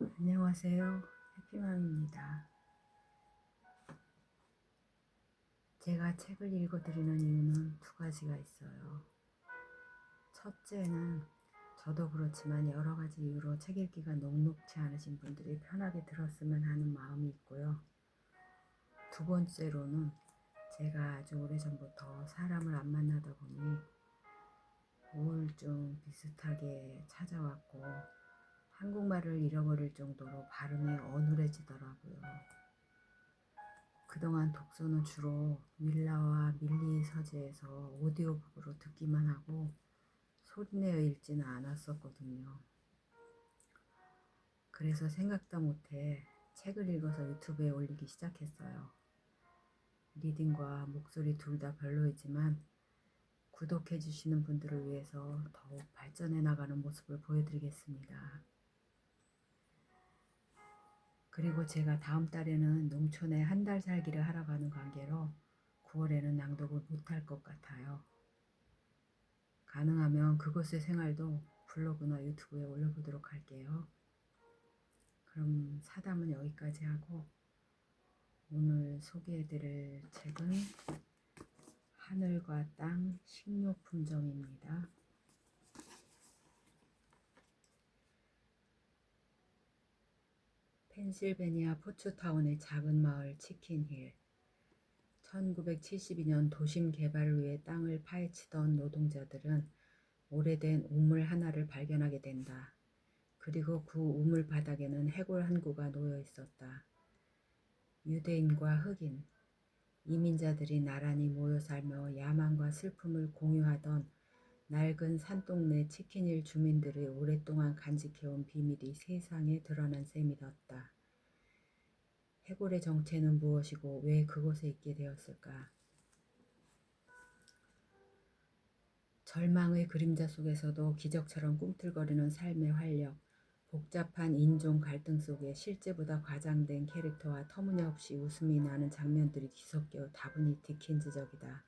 안녕하세요. 해피맘입니다. 제가 책을 읽어드리는 이유는 두 가지가 있어요. 첫째는 저도 그렇지만 여러 가지 이유로 책 읽기가 녹록지 않으신 분들이 편하게 들었으면 하는 마음이 있고요. 두 번째로는 제가 아주 오래전부터 사람을 안 만나다 보니 우울증 비슷하게 찾아왔고 한국말을 잃어버릴 정도로 발음이 어눌해지더라고요. 그동안 독서는 주로 윌라와 밀리 서재에서 오디오북으로 듣기만 하고 소리내어 읽지는 않았었거든요. 그래서 생각도 못해 책을 읽어서 유튜브에 올리기 시작했어요. 리딩과 목소리 둘 다 별로이지만 구독해주시는 분들을 위해서 더욱 발전해 나가는 모습을 보여드리겠습니다. 그리고 제가 다음 달에는 농촌에 한 달 살기를 하러 가는 관계로 9월에는 낭독을 못할 것 같아요. 가능하면 그곳의 생활도 블로그나 유튜브에 올려보도록 할게요. 그럼 사담은 여기까지 하고 오늘 소개해드릴 책은 하늘과 땅 식료품점입니다. 펜실베니아 포츠타운의 작은 마을 치킨힐. 1972년 도심 개발을 위해 땅을 파헤치던 노동자들은 오래된 우물 하나를 발견하게 된다. 그리고 그 우물 바닥에는 해골 한 구가 놓여 있었다. 유대인과 흑인, 이민자들이 나란히 모여 살며 야망과 슬픔을 공유하던 낡은 산동네 치킨힐 주민들이 오랫동안 간직해온 비밀이 세상에 드러난 셈이 었다. 해골의 정체는 무엇이고 왜 그곳에 있게 되었을까? 절망의 그림자 속에서도 기적처럼 꿈틀거리는 삶의 활력, 복잡한 인종 갈등 속에 실제보다 과장된 캐릭터와 터무니없이 웃음이 나는 장면들이 뒤섞여 다분히 디킨즈적이다.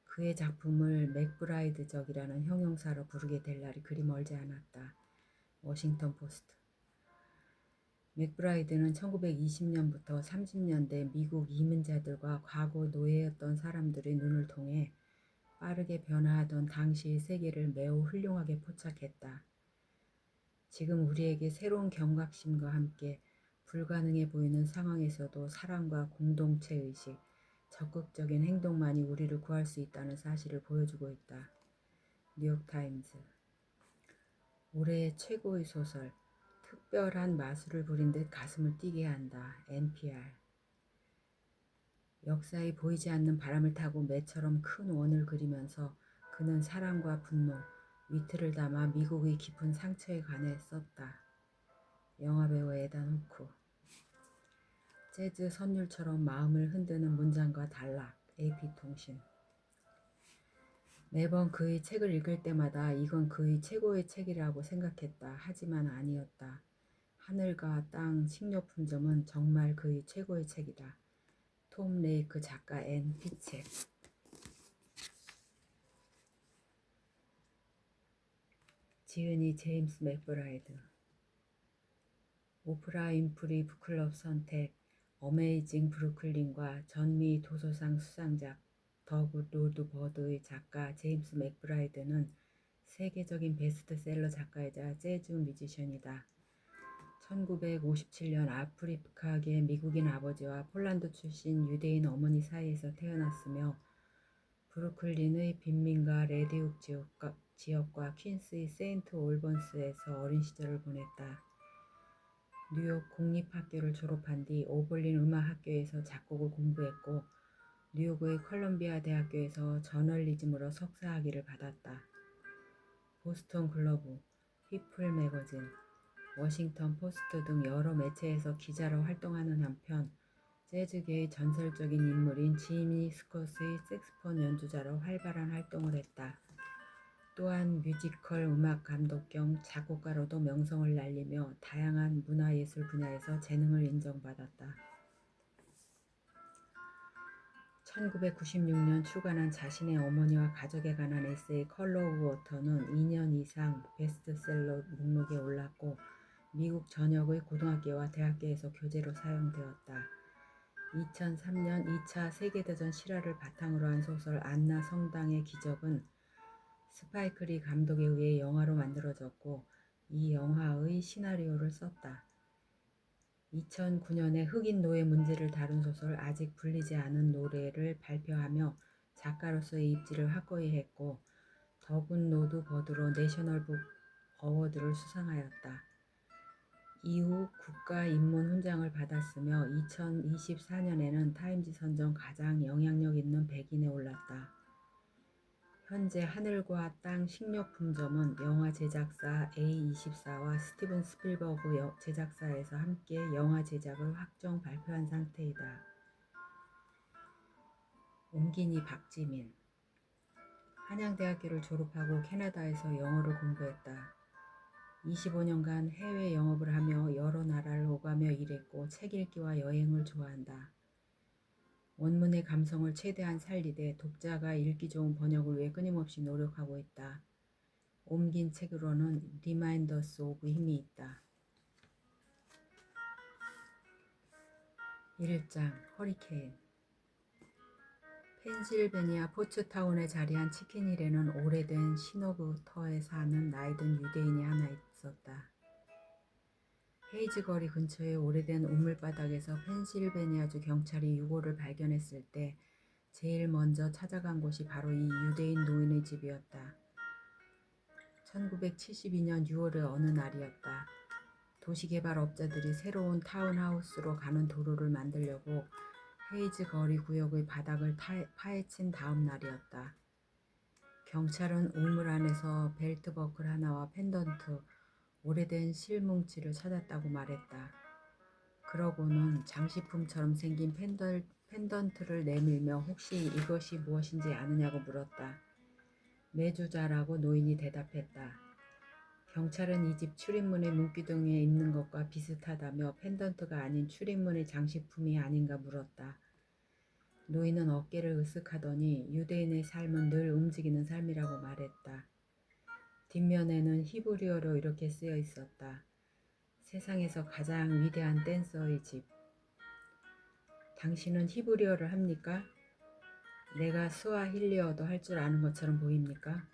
그의 작품을 맥브라이드적이라는 형용사로 부르게 될 날이 그리 멀지 않았다. 워싱턴 포스트. 맥브라이드는 1920년부터 30년대 미국 이민자들과 과거 노예였던 사람들의 눈을 통해 빠르게 변화하던 당시의 세계를 매우 훌륭하게 포착했다. 지금 우리에게 새로운 경각심과 함께 불가능해 보이는 상황에서도 사랑과 공동체의식, 적극적인 행동만이 우리를 구할 수 있다는 사실을 보여주고 있다. 뉴욕타임즈. 올해의 최고의 소설, 특별한 마술을 부린 듯 가슴을 뛰게 한다. NPR. 역사에 보이지 않는 바람을 타고 매처럼 큰 원을 그리면서 그는 사랑과 분노, 위트를 담아 미국의 깊은 상처에 관해 썼다. 영화배우 에단 호크. 재즈 선율처럼 마음을 흔드는 문장과 단락. AP통신. 매번 그의 책을 읽을 때마다 이건 그의 최고의 책이라고 생각했다. 하지만 아니었다. 하늘과 땅 식료품점은 정말 그의 최고의 책이다. 톰 레이크 작가 앤 피책. 지은이 제임스 맥브라이드. 오프라 윈프리 북클럽 선택, 어메이징 브루클린과 전미 도서상 수상작 더굿 롤드 버드의 작가 제임스 맥브라이드는 세계적인 베스트셀러 작가이자 재즈 뮤지션이다. 1957년 아프리카계 미국인 아버지와 폴란드 출신 유대인 어머니 사이에서 태어났으며 브루클린의 빈민가 레드욱 지역과 퀸스의 세인트 올번스에서 어린 시절을 보냈다. 뉴욕 공립학교를 졸업한 뒤 오벌린 음악학교에서 작곡을 공부했고 뉴욕의 컬럼비아 대학교에서 저널리즘으로 석사학위를 받았다. 보스턴 글로브, 피플 매거진, 워싱턴 포스트 등 여러 매체에서 기자로 활동하는 한편 재즈계의 전설적인 인물인 지미 스콧의 색스폰 연주자로 활발한 활동을 했다. 또한 뮤지컬 음악 감독 겸 작곡가로도 명성을 날리며 다양한 문화예술 분야에서 재능을 인정받았다. 1996년 출간한 자신의 어머니와 가족에 관한 에세이 컬러 오브 워터는 2년 이상 베스트셀러 목록에 올랐고 미국 전역의 고등학교와 대학교에서 교재로 사용되었다. 2003년 2차 세계대전 실화를 바탕으로 한 소설 안나 성당의 기적은 스파이크 리 감독에 의해 영화로 만들어졌고 이 영화의 시나리오를 썼다. 2009년에 흑인 노예 문제를 다룬 소설 아직 불리지 않은 노래를 발표하며 작가로서의 입지를 확고히 했고 더군 노드 버드로 내셔널북 어워드를 수상하였다. 이후 국가인문훈장을 받았으며 2024년에는 타임지 선정 가장 영향력 있는 100인에 올랐다. 현재 하늘과 땅 식료품점은 영화 제작사 A24와 스티븐 스필버그 제작사에서 함께 영화 제작을 확정 발표한 상태이다. 옹기니 박지민 한양대학교를 졸업하고 캐나다에서 영어를 공부했다. 25년간 해외 영업을 하며 여러 나라를 오가며 일했고 책 읽기와 여행을 좋아한다. 원문의 감성을 최대한 살리되 독자가 읽기 좋은 번역을 위해 끊임없이 노력하고 있다. 옮긴 책으로는 리마인더스 오브 힘이 있다. 1장 허리케인 펜실베니아 포츠타운에 자리한 치킨힐에는 오래된 신호부터에 사는 나이든 유대인이 하나 있었다. 헤이즈 거리 근처의 오래된 우물바닥에서 펜실베니아주 경찰이 유골을 발견했을 때 제일 먼저 찾아간 곳이 바로 이 유대인 노인의 집이었다. 1972년 6월의 어느 날이었다. 도시개발업자들이 새로운 타운하우스로 가는 도로를 만들려고 헤이즈 거리 구역의 바닥을 파헤친 다음 날이었다. 경찰은 우물 안에서 벨트버클 하나와 펜던트, 오래된 실뭉치를 찾았다고 말했다. 그러고는 장식품처럼 생긴 펜던트를 내밀며 혹시 이것이 무엇인지 아느냐고 물었다. 매주자라고 노인이 대답했다. 경찰은 이 집 출입문의 문기둥에 있는 것과 비슷하다며 펜던트가 아닌 출입문의 장식품이 아닌가 물었다. 노인은 어깨를 으쓱하더니 유대인의 삶은 늘 움직이는 삶이라고 말했다. 뒷면에는 히브리어로 이렇게 쓰여 있었다. 세상에서 가장 위대한 댄서의 집. 당신은 히브리어를 합니까? 내가 스와힐리어도 할 줄 아는 것처럼 보입니까?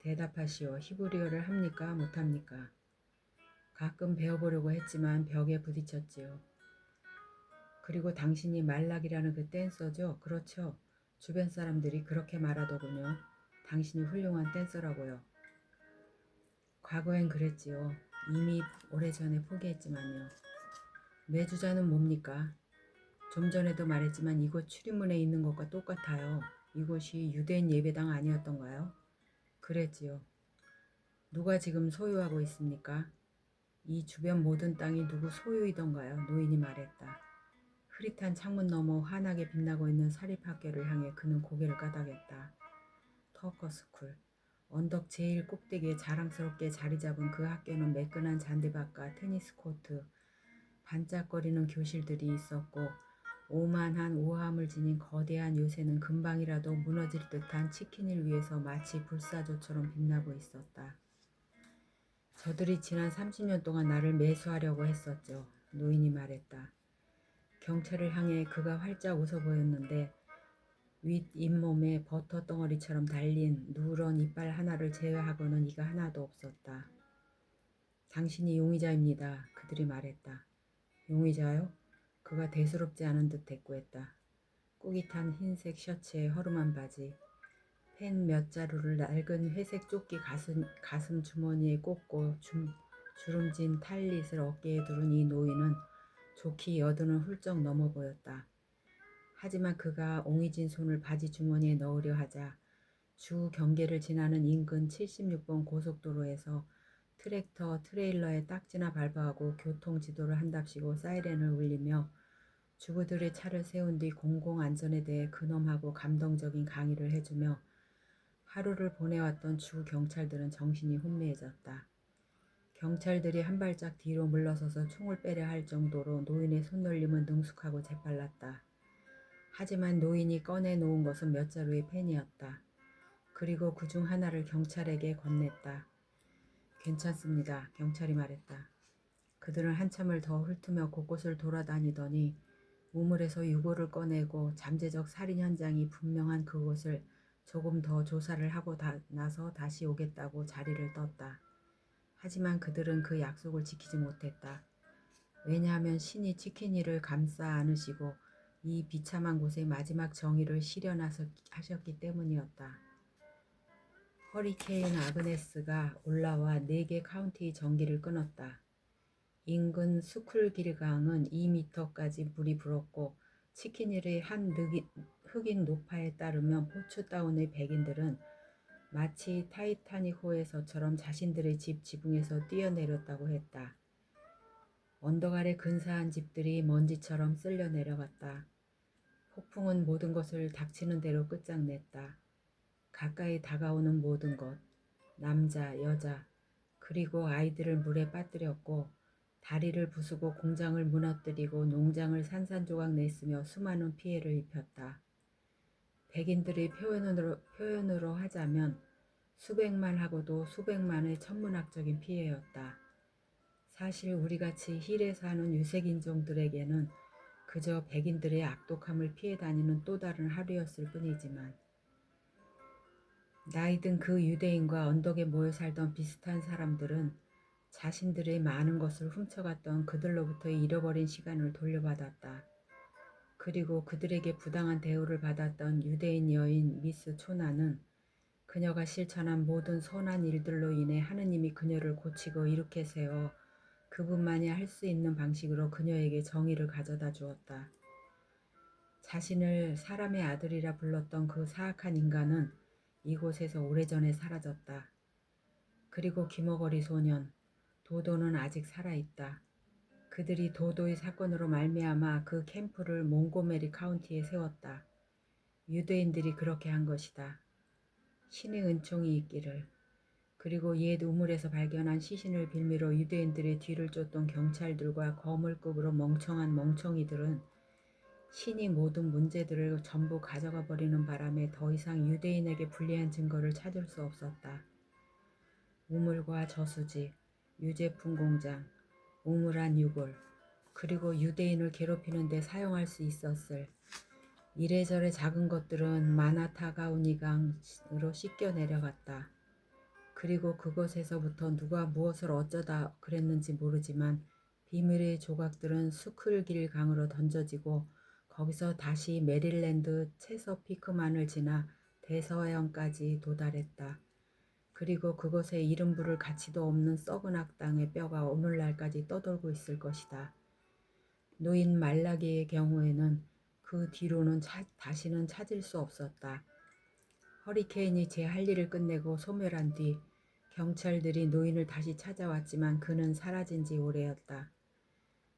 대답하시오. 히브리어를 합니까? 못합니까? 가끔 배워보려고 했지만 벽에 부딪혔지요. 그리고 당신이 말락이라는 그 댄서죠? 그렇죠. 주변 사람들이 그렇게 말하더군요. 당신이 훌륭한 댄서라고요. 과거엔 그랬지요. 이미 오래전에 포기했지만요. 매주자는 뭡니까? 좀 전에도 말했지만 이곳 출입문에 있는 것과 똑같아요. 이곳이 유대인 예배당 아니었던가요? 그랬지요. 누가 지금 소유하고 있습니까? 이 주변 모든 땅이 누구 소유이던가요? 노인이 말했다. 흐릿한 창문 너머 환하게 빛나고 있는 사립학교를 향해 그는 고개를 까닥였다. 터커스쿨. 언덕 제일 꼭대기에 자랑스럽게 자리 잡은 그 학교는 매끈한 잔디밭과 테니스 코트, 반짝거리는 교실들이 있었고 오만한 우아함을 지닌 거대한 요새는 금방이라도 무너질 듯한 치킨을 위해서 마치 불사조처럼 빛나고 있었다. 저들이 지난 30년 동안 나를 매수하려고 했었죠. 노인이 말했다. 경찰을 향해 그가 활짝 웃어 보였는데 윗 잇몸에 버터 덩어리처럼 달린 누런 이빨 하나를 제외하고는 이가 하나도 없었다. 당신이 용의자입니다. 그들이 말했다. 용의자요? 그가 대수롭지 않은 듯 대꾸했다. 꾸깃한 흰색 셔츠에 허름한 바지, 펜 몇 자루를 낡은 회색 조끼 가슴 주머니에 꽂고 주름진 탈릿을 어깨에 두른 이 노인은 좋기 여든을 훌쩍 넘어 보였다. 하지만 그가 옹이진 손을 바지 주머니에 넣으려 하자 주 경계를 지나는 인근 76번 고속도로에서 트랙터 트레일러에 딱지나 발부하고 교통지도를 한답시고 사이렌을 울리며 주부들의 차를 세운 뒤 공공안전에 대해 근엄하고 감동적인 강의를 해주며 하루를 보내왔던 주 경찰들은 정신이 혼미해졌다. 경찰들이 한 발짝 뒤로 물러서서 총을 빼려 할 정도로 노인의 손놀림은 능숙하고 재빨랐다. 하지만 노인이 꺼내놓은 것은 몇 자루의 펜이었다. 그리고 그중 하나를 경찰에게 건넸다. 괜찮습니다. 경찰이 말했다. 그들은 한참을 더 훑으며 곳곳을 돌아다니더니 우물에서 유골을 꺼내고 잠재적 살인 현장이 분명한 그곳을 조금 더 조사를 하고 나서 다시 오겠다고 자리를 떴다. 하지만 그들은 그 약속을 지키지 못했다. 왜냐하면 신이 치키니를 감싸 안으시고 이 비참한 곳에 마지막 정의를 실현하셨기 때문이었다. 허리케인 아그네스가 올라와 4개 카운티의 전기를 끊었다. 인근 스쿨길강은 2미터까지 물이 불었고 치키니의 한 흑인 노파에 따르면 포츠다운의 백인들은 마치 타이타닉호에서처럼 자신들의 집 지붕에서 뛰어내렸다고 했다. 언덕 아래 근사한 집들이 먼지처럼 쓸려 내려갔다. 폭풍은 모든 것을 닥치는 대로 끝장냈다. 가까이 다가오는 모든 것, 남자, 여자, 그리고 아이들을 물에 빠뜨렸고 다리를 부수고 공장을 무너뜨리고 농장을 산산조각 냈으며 수많은 피해를 입혔다. 백인들의 표현으로 하자면 수백만 하고도 수백만의 천문학적인 피해였다. 사실 우리같이 힐에 사는 유색인종들에게는 그저 백인들의 악독함을 피해 다니는 또 다른 하루였을 뿐이지만 나이든 그 유대인과 언덕에 모여 살던 비슷한 사람들은 자신들의 많은 것을 훔쳐갔던 그들로부터의 잃어버린 시간을 돌려받았다. 그리고 그들에게 부당한 대우를 받았던 유대인 여인 미스 초나는 그녀가 실천한 모든 선한 일들로 인해 하느님이 그녀를 고치고 이렇게 세워 그분만이 할 수 있는 방식으로 그녀에게 정의를 가져다 주었다. 자신을 사람의 아들이라 불렀던 그 사악한 인간은 이곳에서 오래전에 사라졌다. 그리고 기머거리 소년, 도도는 아직 살아있다. 그들이 도도의 사건으로 말미암아 그 캠프를 몽고메리 카운티에 세웠다. 유대인들이 그렇게 한 것이다. 신의 은총이 있기를. 그리고 옛 우물에서 발견한 시신을 빌미로 유대인들의 뒤를 쫓던 경찰들과 거물급으로 멍청한 멍청이들은 신이 모든 문제들을 전부 가져가 버리는 바람에 더 이상 유대인에게 불리한 증거를 찾을 수 없었다. 우물과 저수지, 유제품 공장, 우물안 유골, 그리고 유대인을 괴롭히는 데 사용할 수 있었을 이래저래 작은 것들은 마나타가우니강으로 씻겨 내려갔다. 그리고 그곳에서부터 누가 무엇을 어쩌다 그랬는지 모르지만 비밀의 조각들은 스쿨길 강으로 던져지고 거기서 다시 메릴랜드 체서피크만을 지나 대서양까지 도달했다. 그리고 그곳에 이름 부를 가치도 없는 썩은 악당의 뼈가 오늘날까지 떠돌고 있을 것이다. 노인 말라기의 경우에는 그 뒤로는 다시는 찾을 수 없었다. 허리케인이 제 할 일을 끝내고 소멸한 뒤 경찰들이 노인을 다시 찾아왔지만 그는 사라진 지 오래였다.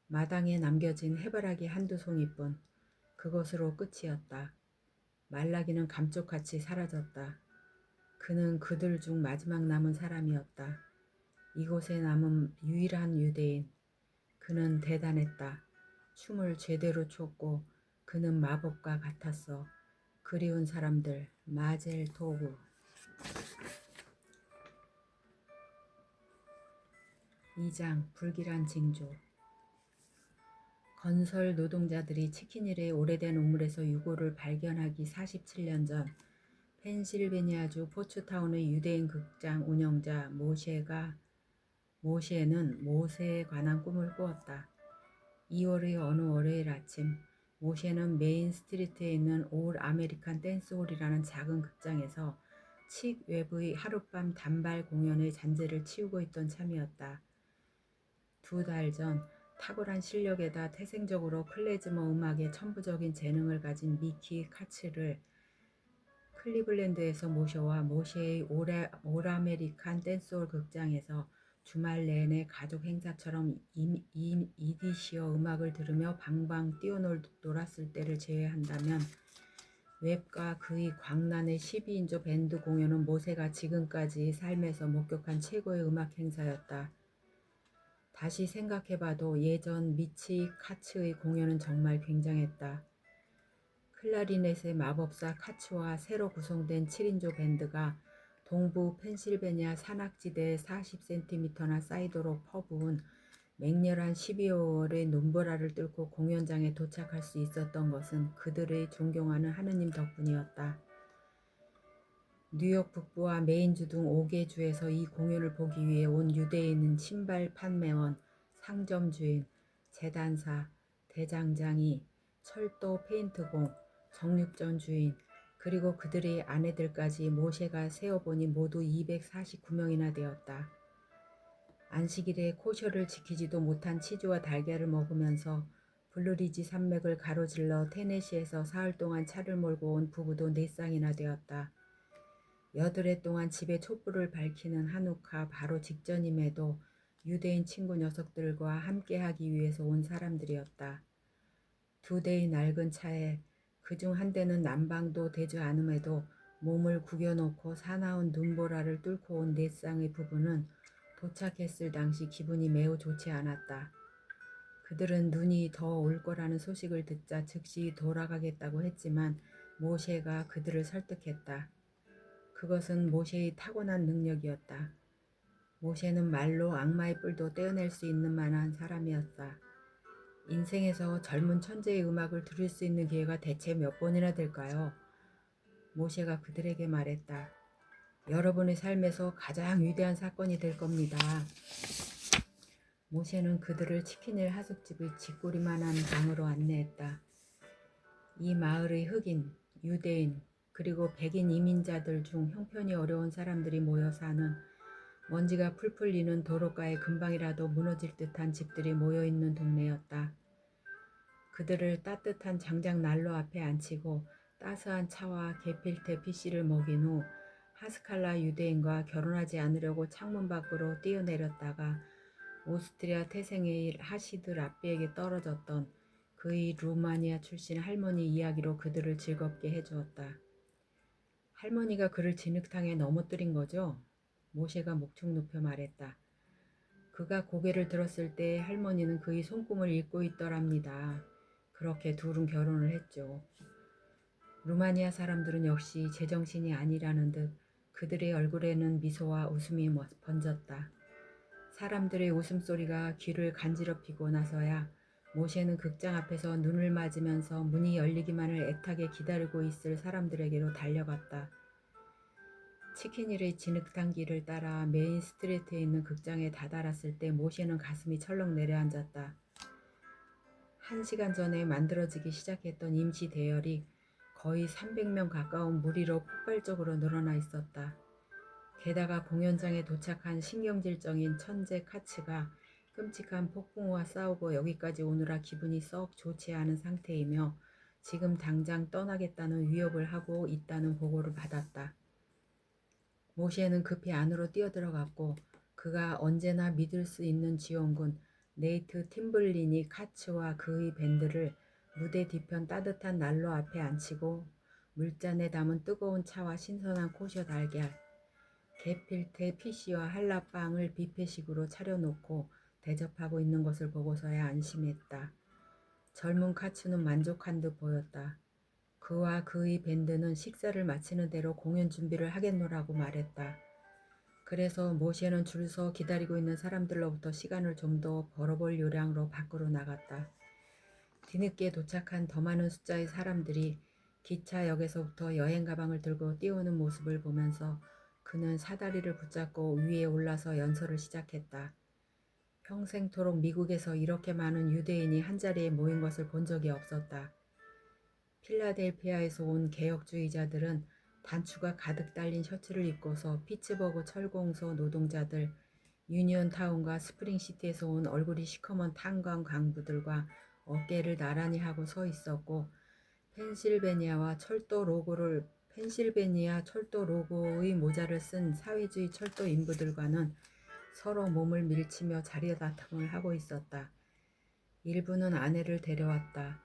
마당에 남겨진 해바라기 한두 송이뿐 그것으로 끝이었다. 말라기는 감쪽같이 사라졌다. 그는 그들 중 마지막 남은 사람이었다. 이곳에 남은 유일한 유대인. 그는 대단했다. 춤을 제대로 췄고 그는 마법과 같았어. 그리운 사람들, 마젤 토브. 2장 불길한 징조. 건설 노동자들이 치킨힐의 오래된 우물에서 유골을 발견하기 47년 전 펜실베니아주 포츠타운의 유대인 극장 운영자 모셰는 모세에 관한 꿈을 꾸었다. 2월의 어느 월요일 아침 모셰는 메인 스트리트에 있는 올 아메리칸 댄스홀이라는 작은 극장에서 칙 웨브의 하룻밤 단발 공연의 잔재를 치우고 있던 참이었다. 2달 전 탁월한 실력에다 태생적으로 클래즈머 음악에 천부적인 재능을 가진 미키 카츠를 클리블랜드에서 모셔와 모셰의 올 아메리칸 댄스홀 극장에서 주말 내내 가족 행사처럼 이디시어 음악을 들으며 방방 뛰어놀았을 때를 제외한다면 웹과 그의 광란의 12인조 밴드 공연은 모세가 지금까지 삶에서 목격한 최고의 음악 행사였다. 다시 생각해봐도 예전 미치 카츠의 공연은 정말 굉장했다. 클라리넷의 마법사 카츠와 새로 구성된 7인조 밴드가 동부 펜실베니아 산악지대에 40cm나 쌓이도록 퍼부은 맹렬한 12월의 눈보라를 뚫고 공연장에 도착할 수 있었던 것은 그들의 존경하는 하느님 덕분이었다. 뉴욕 북부와 메인주 등 5개 주에서 이 공연을 보기 위해 온 유대인은 신발 판매원, 상점 주인, 재단사, 대장장이, 철도 페인트공, 정육점 주인, 그리고 그들의 아내들까지 모세가 세어보니 모두 249명이나 되었다. 안식일에 코셔를 지키지도 못한 치즈와 달걀을 먹으면서 블루리지 산맥을 가로질러 테네시에서 사흘 동안 차를 몰고 온 부부도 4쌍이나 되었다. 여드레 동안 집에 촛불을 밝히는 한우카 바로 직전임에도 유대인 친구 녀석들과 함께하기 위해서 온 사람들이었다. 2대의 낡은 차에 그중 한 대는 난방도 되지 않음에도 몸을 구겨놓고 사나운 눈보라를 뚫고 온 4쌍의 부부는 도착했을 당시 기분이 매우 좋지 않았다. 그들은 눈이 더 올 거라는 소식을 듣자 즉시 돌아가겠다고 했지만 모세가 그들을 설득했다. 그것은 모세의 타고난 능력이었다. 모세는 말로 악마의 뿔도 떼어낼 수 있는 만한 사람이었다. 인생에서 젊은 천재의 음악을 들을 수 있는 기회가 대체 몇 번이나 될까요? 모세가 그들에게 말했다. 여러분의 삶에서 가장 위대한 사건이 될 겁니다. 모세는 그들을 치킨일 하숙집의 쥐꼬리만한 방으로 안내했다. 이 마을의 흑인, 유대인, 그리고 백인 이민자들 중 형편이 어려운 사람들이 모여 사는 먼지가 풀풀 리는 도로가에 금방이라도 무너질 듯한 집들이 모여있는 동네였다. 그들을 따뜻한 장작 난로 앞에 앉히고 따스한 차와 계필테 PC를 먹인 후 하스칼라 유대인과 결혼하지 않으려고 창문 밖으로 뛰어내렸다가 오스트리아 태생의 하시드 랍비에게 떨어졌던 그의 루마니아 출신 할머니 이야기로 그들을 즐겁게 해주었다. 할머니가 그를 진흙탕에 넘어뜨린 거죠? 모세가 목축 높여 말했다. 그가 고개를 들었을 때 할머니는 그의 손금을 읽고 있더랍니다. 그렇게 둘은 결혼을 했죠. 루마니아 사람들은 역시 제정신이 아니라는 듯 그들의 얼굴에는 미소와 웃음이 번졌다. 사람들의 웃음소리가 귀를 간지럽히고 나서야 모세는 극장 앞에서 눈을 맞으면서 문이 열리기만을 애타게 기다리고 있을 사람들에게로 달려갔다. 치킨힐의 진흙탕 길을 따라 메인 스트리트에 있는 극장에 다다랐을 때 모세는 가슴이 철렁 내려앉았다. 1시간 전에 만들어지기 시작했던 임시 대열이 거의 300명 가까운 무리로 폭발적으로 늘어나 있었다. 게다가 공연장에 도착한 신경질적인 천재 카츠가 끔찍한 폭풍우와 싸우고 여기까지 오느라 기분이 썩 좋지 않은 상태이며 지금 당장 떠나겠다는 위협을 하고 있다는 보고를 받았다. 모세는 급히 안으로 뛰어들어갔고 그가 언제나 믿을 수 있는 지원군 네이트 팀블린이 카츠와 그의 밴드를 무대 뒤편 따뜻한 난로 앞에 앉히고 물잔에 담은 뜨거운 차와 신선한 코셔 달걀, 게필테 PC와 한라빵을 뷔페식으로 차려놓고 대접하고 있는 것을 보고서야 안심했다. 젊은 카츠는 만족한 듯 보였다. 그와 그의 밴드는 식사를 마치는 대로 공연 준비를 하겠노라고 말했다. 그래서 모세는 줄서 기다리고 있는 사람들로부터 시간을 좀 더 벌어볼 요량으로 밖으로 나갔다. 뒤늦게 도착한 더 많은 숫자의 사람들이 기차역에서부터 여행 가방을 들고 뛰어오는 모습을 보면서 그는 사다리를 붙잡고 위에 올라서 연설을 시작했다. 평생토록 미국에서 이렇게 많은 유대인이 한자리에 모인 것을 본 적이 없었다. 필라델피아에서 온 개혁주의자들은 단추가 가득 달린 셔츠를 입고서 피츠버그 철공소 노동자들, 유니온타운과 스프링시티에서 온 얼굴이 시커먼 탄광 강부들과 어깨를 나란히 하고 서 있었고 펜실베니아 철도 로고의 모자를 쓴 사회주의 철도 인부들과는 서로 몸을 밀치며 자리다툼을 하고 있었다. 일부는 아내를 데려왔다.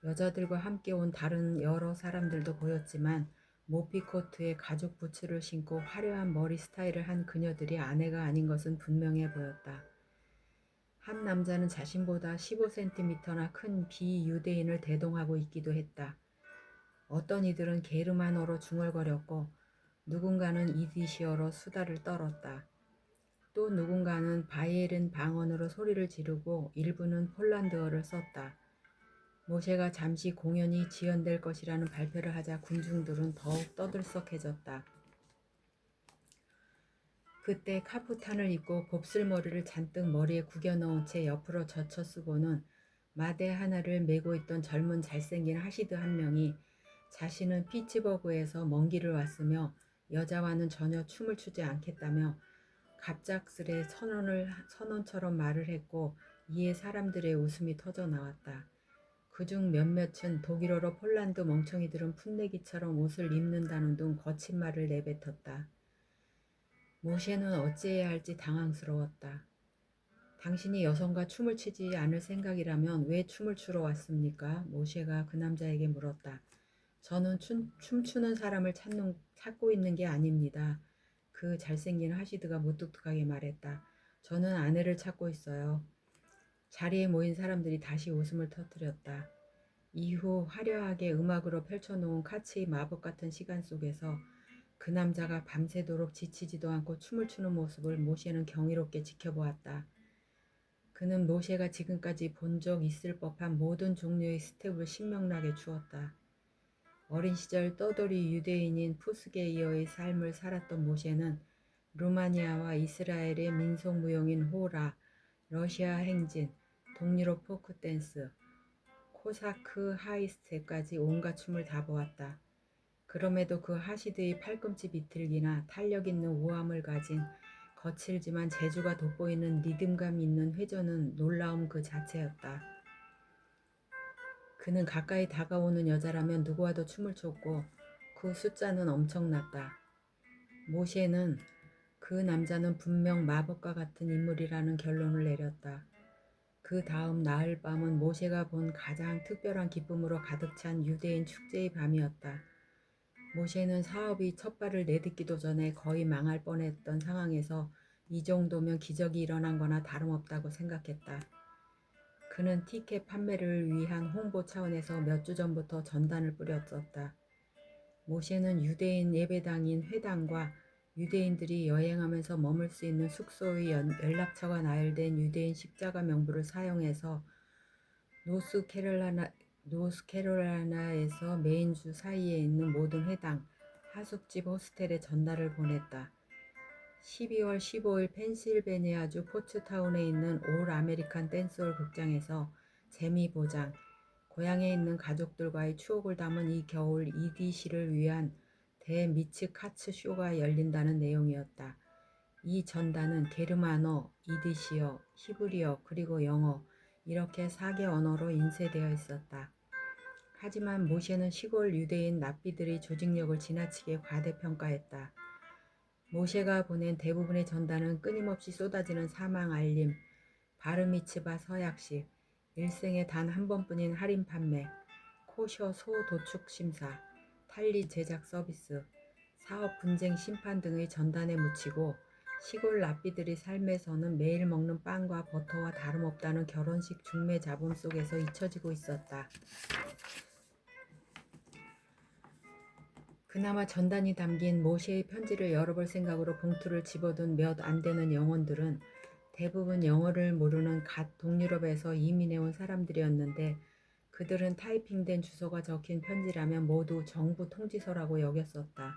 여자들과 함께 온 다른 여러 사람들도 보였지만 모피코트에 가죽 부츠를 신고 화려한 머리 스타일을 한 그녀들이 아내가 아닌 것은 분명해 보였다. 한 남자는 자신보다 15cm나 큰 비유대인을 대동하고 있기도 했다. 어떤 이들은 게르만어로 중얼거렸고 누군가는 이디시어로 수다를 떨었다. 또 누군가는 바이에른 방언으로 소리를 지르고 일부는 폴란드어를 썼다. 모셰가 잠시 공연이 지연될 것이라는 발표를 하자 군중들은 더욱 떠들썩해졌다. 그때 카프탄을 입고 곱슬머리를 잔뜩 머리에 구겨넣은 채 옆으로 젖혀 쓰고는 마대 하나를 메고 있던 젊은 잘생긴 하시드 한 명이 자신은 피츠버그에서 먼 길을 왔으며 여자와는 전혀 춤을 추지 않겠다며 갑작스레 선언처럼 말을 했고 이에 사람들의 웃음이 터져 나왔다. 그중 몇몇은 독일어로 폴란드 멍청이들은 풋내기처럼 옷을 입는다는 등 거친 말을 내뱉었다. 모셰는 어찌해야 할지 당황스러웠다. 당신이 여성과 춤을 추지 않을 생각이라면 왜 춤을 추러 왔습니까? 모셰가 그 남자에게 물었다. 저는 춤추는 사람을 찾고 있는 게 아닙니다. 그 잘생긴 하시드가 무뚝뚝하게 말했다. 저는 아내를 찾고 있어요. 자리에 모인 사람들이 다시 웃음을 터뜨렸다. 이후 화려하게 음악으로 펼쳐놓은 카츠의 마법 같은 시간 속에서 그 남자가 밤새도록 지치지도 않고 춤을 추는 모습을 모셰는 경이롭게 지켜보았다. 그는 모셰가 지금까지 본 적 있을 법한 모든 종류의 스텝을 신명나게 추었다. 어린 시절 떠돌이 유대인인 푸스게이어의 삶을 살았던 모셰는 루마니아와 이스라엘의 민속 무용인 호라, 러시아 행진, 동유럽 포크 댄스, 코사크 하이스텝까지 온갖 춤을 다 보았다. 그럼에도 그 하시드의 팔꿈치 비틀기나 탄력 있는 우함을 가진 거칠지만 재주가 돋보이는 리듬감 있는 회전은 놀라움 그 자체였다. 그는 가까이 다가오는 여자라면 누구와도 춤을 췄고 그 숫자는 엄청났다. 모셰는 그 남자는 분명 마법과 같은 인물이라는 결론을 내렸다. 그 다음 나흘 밤은 모셰가 본 가장 특별한 기쁨으로 가득 찬 유대인 축제의 밤이었다. 모셰는 사업이 첫 발을 내딛기도 전에 거의 망할 뻔했던 상황에서 이 정도면 기적이 일어난 거나 다름없다고 생각했다. 그는 티켓 판매를 위한 홍보 차원에서 몇 주 전부터 전단을 뿌렸었다. 모셰는 유대인 예배당인 회당과 유대인들이 여행하면서 머물 수 있는 숙소의 연락처가 나열된 유대인 십자가 명부를 사용해서 노스캐롤라이나에서 메인주 사이에 있는 모든 회당, 하숙집, 호스텔에 전달을 보냈다. 12월 15일 펜실베니아주 포츠타운에 있는 올 아메리칸 댄스홀 극장에서 재미 보장, 고향에 있는 가족들과의 추억을 담은 이 겨울 EDC를 위한 대미츠 카츠 쇼가 열린다는 내용이었다. 이 전단은 게르만어, 이디시어, 히브리어 그리고 영어 이렇게 4개 언어로 인쇄되어 있었다. 하지만 모셰는 시골 유대인 납비들의 조직력을 지나치게 과대평가했다. 모셰가 보낸 대부분의 전단은 끊임없이 쏟아지는 사망 알림, 바르미츠바 서약식, 일생에 단 한 번뿐인 할인 판매, 코셔 소 도축 심사, 탈리 제작 서비스, 사업 분쟁 심판 등의 전단에 묻히고 시골 랍비들의 삶에서는 매일 먹는 빵과 버터와 다름없다는 결혼식 중매 자본 속에서 잊혀지고 있었다. 그나마 전단이 담긴 모셰의 편지를 열어볼 생각으로 봉투를 집어둔 몇 안 되는 영혼들은 대부분 영어를 모르는 갓 동유럽에서 이민해온 사람들이었는데 그들은 타이핑된 주소가 적힌 편지라면 모두 정부 통지서라고 여겼었다.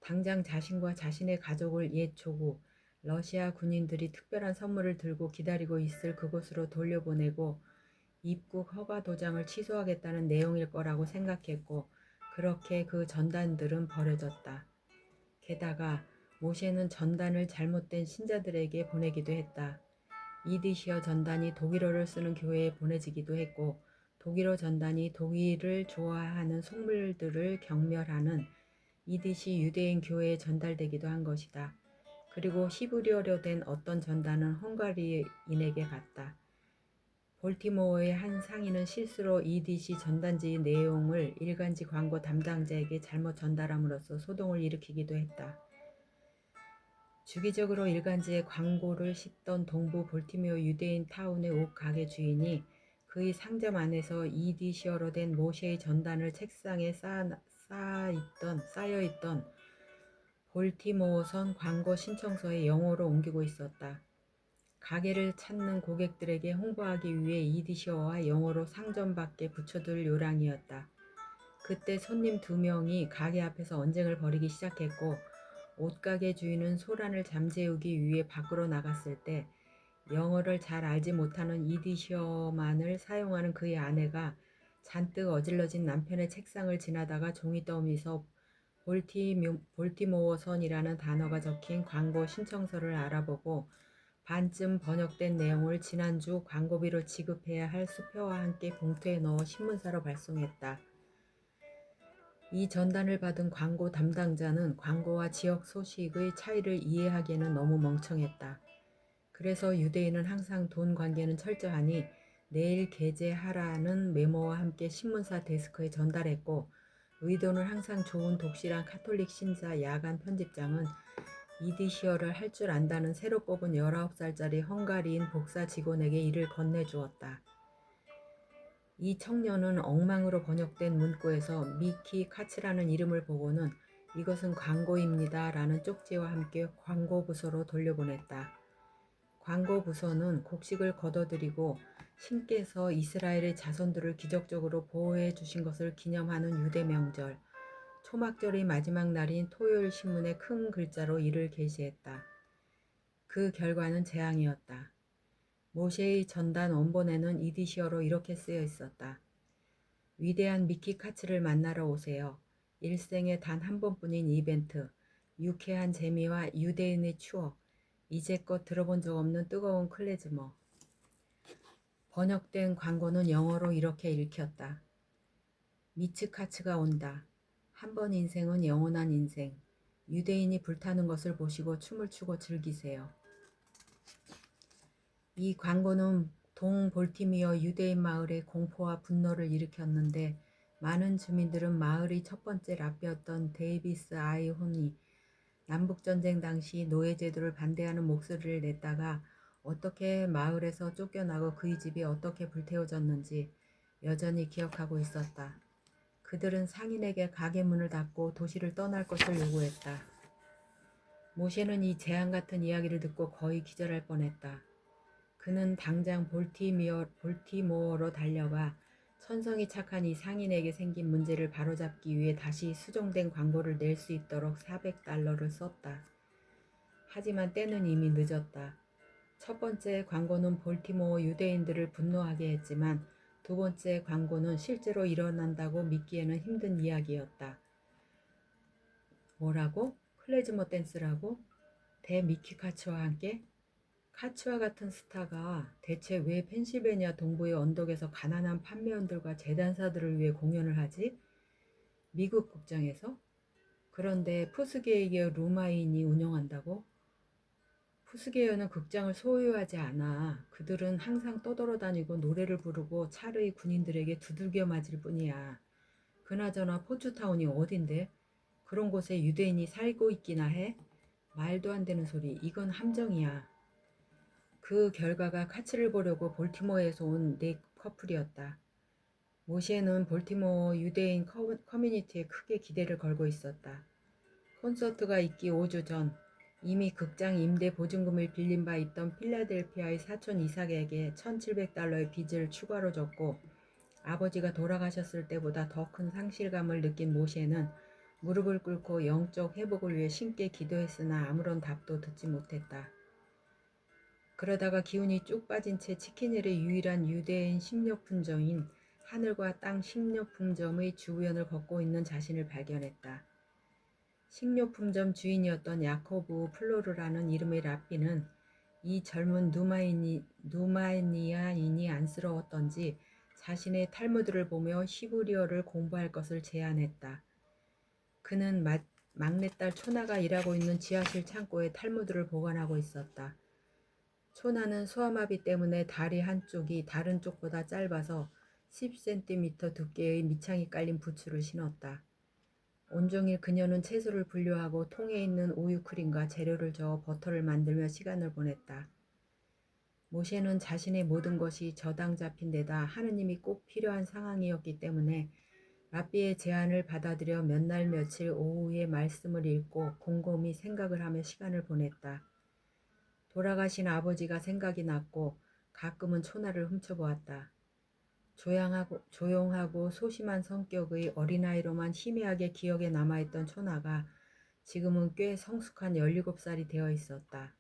당장 자신과 자신의 가족을 옛 조국, 러시아 군인들이 특별한 선물을 들고 기다리고 있을 그곳으로 돌려보내고 입국 허가 도장을 취소하겠다는 내용일 거라고 생각했고 그렇게 그 전단들은 버려졌다. 게다가 모셰는 전단을 잘못된 신자들에게 보내기도 했다. 이디시어 전단이 독일어를 쓰는 교회에 보내지기도 했고 독일어 전단이 독일을 좋아하는 속물들을 경멸하는 이디시 유대인 교회에 전달되기도 한 것이다. 그리고 히브리어로 된 어떤 전단은 헝가리인에게 갔다. 볼티모어의 한 상인은 실수로 EDC 전단지의 내용을 일간지 광고 담당자에게 잘못 전달함으로써 소동을 일으키기도 했다. 주기적으로 일간지에 광고를 싣던 동부 볼티모어 유대인 타운의 옷 가게 주인이 그의 상점 안에서 EDC어로 된 모셰의 전단을 책상에 쌓여있던 볼티모어선 광고 신청서에 영어로 옮기고 있었다. 가게를 찾는 고객들에게 홍보하기 위해 이디셔와 영어로 상점 밖에 붙여둘 요량이었다. 그때 손님 2명이 가게 앞에서 언쟁을 벌이기 시작했고 옷가게 주인은 소란을 잠재우기 위해 밖으로 나갔을 때 영어를 잘 알지 못하는 이디셔만을 사용하는 그의 아내가 잔뜩 어질러진 남편의 책상을 지나다가 종이 더미에서 볼티모어선이라는 단어가 적힌 광고 신청서를 알아보고 반쯤 번역된 내용을 지난주 광고비로 지급해야 할 수표와 함께 봉투에 넣어 신문사로 발송했다. 이 전단을 받은 광고 담당자는 광고와 지역 소식의 차이를 이해하기에는 너무 멍청했다. 그래서 유대인은 항상 돈 관계는 철저하니 내일 게재하라는 메모와 함께 신문사 데스크에 전달했고 의도는 항상 좋은 독실한 카톨릭 신자 야간 편집장은 이디시어를 할 줄 안다는 새로 뽑은 19살짜리 헝가리인 복사 직원에게 이를 건네주었다. 이 청년은 엉망으로 번역된 문구에서 미키 카츠라는 이름을 보고는 이것은 광고입니다 라는 쪽지와 함께 광고부서로 돌려보냈다. 광고부서는 곡식을 거둬들이고 신께서 이스라엘의 자손들을 기적적으로 보호해 주신 것을 기념하는 유대 명절 초막절의 마지막 날인 토요일 신문에 큰 글자로 이를 게시했다. 그 결과는 재앙이었다. 모세의 전단 원본에는 이디시어로 이렇게 쓰여 있었다. 위대한 미키 카츠를 만나러 오세요. 일생에 단 한 번뿐인 이벤트, 유쾌한 재미와 유대인의 추억, 이제껏 들어본 적 없는 뜨거운 클레즈머. 번역된 광고는 영어로 이렇게 읽혔다. 미츠 카츠가 온다. 한 번 인생은 영원한 인생. 유대인이 불타는 것을 보시고 춤을 추고 즐기세요. 이 광고는 동 볼티미어 유대인 마을에 공포와 분노를 일으켰는데 많은 주민들은 마을의 첫 번째 랍비였던 데이비스 아이혼이 남북전쟁 당시 노예제도를 반대하는 목소리를 냈다가 어떻게 마을에서 쫓겨나고 그의 집이 어떻게 불태워졌는지 여전히 기억하고 있었다. 그들은 상인에게 가게 문을 닫고 도시를 떠날 것을 요구했다. 모셰는 이 재앙 같은 이야기를 듣고 거의 기절할 뻔했다. 그는 당장 볼티모어로 달려가 천성이 착한 이 상인에게 생긴 문제를 바로잡기 위해 다시 수정된 광고를 낼 수 있도록 $400를 썼다. 하지만 때는 이미 늦었다. 첫 번째 광고는 볼티모어 유대인들을 분노하게 했지만 두 번째 광고는 실제로 일어난다고 믿기에는 힘든 이야기였다. 뭐라고? 클래즈머 댄스라고? 미키 카츠와 함께? 카츠와 같은 스타가 대체 왜 펜실베니아 동부의 언덕에서 가난한 판매원들과 재단사들을 위해 공연을 하지? 미국 극장에서? 그런데 푸스게이어 루마인이 운영한다고? 푸스게이어는 극장을 소유하지 않아. 그들은 항상 떠돌아다니고 노래를 부르고 차르의 군인들에게 두들겨 맞을 뿐이야. 그나저나 포츠타운이 어딘데? 그런 곳에 유대인이 살고 있기나 해? 말도 안 되는 소리. 이건 함정이야. 그 결과가 카츠를 보려고 볼티모어에서 온 네 커플이었다. 모시에는 볼티모어 유대인 커뮤니티에 크게 기대를 걸고 있었다. 콘서트가 있기 5주 전 이미 극장 임대 보증금을 빌린 바 있던 필라델피아의 사촌 이삭에게 $1,700의 빚을 추가로 졌고 아버지가 돌아가셨을 때보다 더 큰 상실감을 느낀 모셰는 무릎을 꿇고 영적 회복을 위해 신께 기도했으나 아무런 답도 듣지 못했다. 그러다가 기운이 쭉 빠진 채 치킨힐의 유일한 유대인 식료품점인 하늘과 땅 식료품점의 주변을 걷고 있는 자신을 발견했다. 식료품점 주인이었던 야코브 플로르라는 이름의 랍비는 이 젊은 누마니아인이 안쓰러웠던지 자신의 탈무드를 보며 히브리어를 공부할 것을 제안했다. 그는 막내딸 초나가 일하고 있는 지하실 창고에 탈무드를 보관하고 있었다. 초나는 소아마비 때문에 다리 한쪽이 다른 쪽보다 짧아서 10cm 두께의 밑창이 깔린 부츠를 신었다. 온종일 그녀는 채소를 분류하고 통에 있는 우유 크림과 재료를 저어 버터를 만들며 시간을 보냈다. 모셰는 자신의 모든 것이 저당 잡힌 데다 하느님이 꼭 필요한 상황이었기 때문에 랍비의 제안을 받아들여 몇 날 며칠 오후에 말씀을 읽고 곰곰이 생각을 하며 시간을 보냈다. 돌아가신 아버지가 생각이 났고 가끔은 초나를 훔쳐보았다. 조용하고 소심한 성격의 어린아이로만 희미하게 기억에 남아있던 초나가 지금은 꽤 성숙한 17살이 되어 있었다.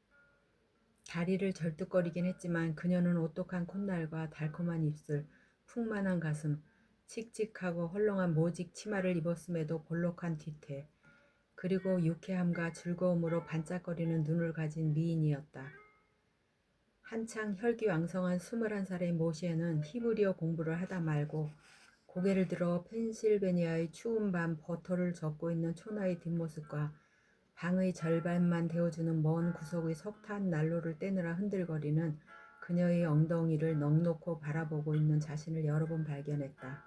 다리를 절뚝거리긴 했지만 그녀는 오똑한 콧날과 달콤한 입술, 풍만한 가슴, 칙칙하고 헐렁한 모직 치마를 입었음에도 볼록한 뒤태, 그리고 유쾌함과 즐거움으로 반짝거리는 눈을 가진 미인이었다. 한창 혈기왕성한 21살의 모시에는 히브리어 공부를 하다 말고 고개를 들어 펜실베니아의 추운 밤 버터를 젓고 있는 초나의 뒷모습과 방의 절반만 데워주는 먼 구석의 석탄 난로를 떼느라 흔들거리는 그녀의 엉덩이를 넋놓고 바라보고 있는 자신을 여러 번 발견했다.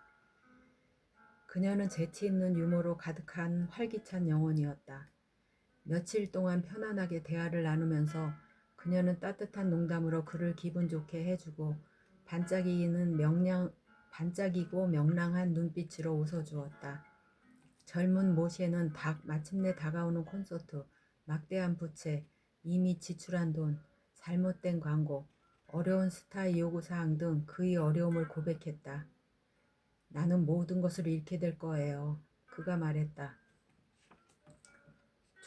그녀는 재치 있는 유머로 가득한 활기찬 영혼이었다. 며칠 동안 편안하게 대화를 나누면서 그녀는 따뜻한 농담으로 그를 기분 좋게 해주고 반짝이고 명랑한 눈빛으로 웃어주었다. 젊은 모시에는 마침내 다가오는 콘서트, 막대한 부채, 이미 지출한 돈, 잘못된 광고, 어려운 스타의 요구사항 등 그의 어려움을 고백했다. 나는 모든 것을 잃게 될 거예요. 그가 말했다.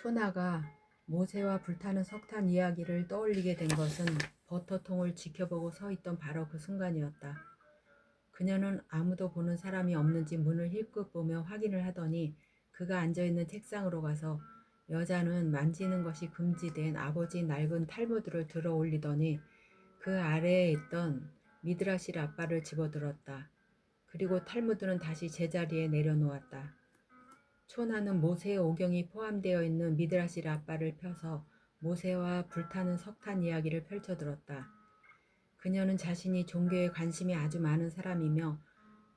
초나가 모세와 불타는 석탄 이야기를 떠올리게 된 것은 버터통을 지켜보고 서 있던 바로 그 순간이었다. 그녀는 아무도 보는 사람이 없는지 문을 힐끗 보며 확인을 하더니 그가 앉아있는 책상으로 가서 여자는 만지는 것이 금지된 아버지 낡은 탈무드를 들어 올리더니 그 아래에 있던 미드라시 라빠를 집어들었다. 그리고 탈무드는 다시 제자리에 내려놓았다. 초나는 모세의 오경이 포함되어 있는 미드라시 라빠를 펴서 모세와 불타는 석탄 이야기를 펼쳐들었다. 그녀는 자신이 종교에 관심이 아주 많은 사람이며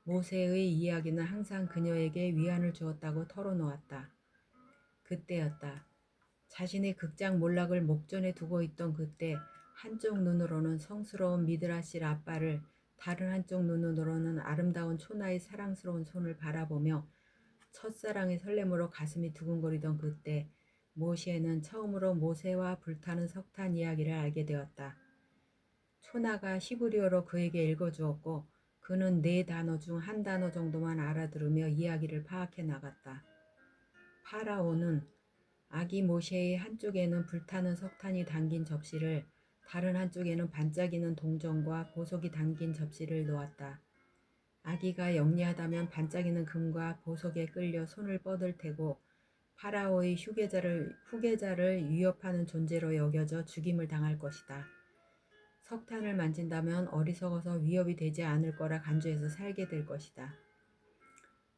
모세의 이야기는 항상 그녀에게 위안을 주었다고 털어놓았다. 그때였다. 자신의 극장 몰락을 목전에 두고 있던 그때 한쪽 눈으로는 성스러운 미드라시 라빠를 다른 한쪽 눈으로는 아름다운 초나의 사랑스러운 손을 바라보며 첫사랑의 설렘으로 가슴이 두근거리던 그때 모시에는 처음으로 모세와 불타는 석탄 이야기를 알게 되었다. 초나가 히브리어로 그에게 읽어주었고 그는 4단어 중 1단어 정도만 알아들으며 이야기를 파악해 나갔다. 파라오는 아기 모세의 한쪽에는 불타는 석탄이 담긴 접시를 다른 한쪽에는 반짝이는 동전과 보석이 담긴 접시를 놓았다. 아기가 영리하다면 반짝이는 금과 보석에 끌려 손을 뻗을 테고 파라오의 후계자를 위협하는 존재로 여겨져 죽임을 당할 것이다. 석탄을 만진다면 어리석어서 위협이 되지 않을 거라 간주해서 살게 될 것이다.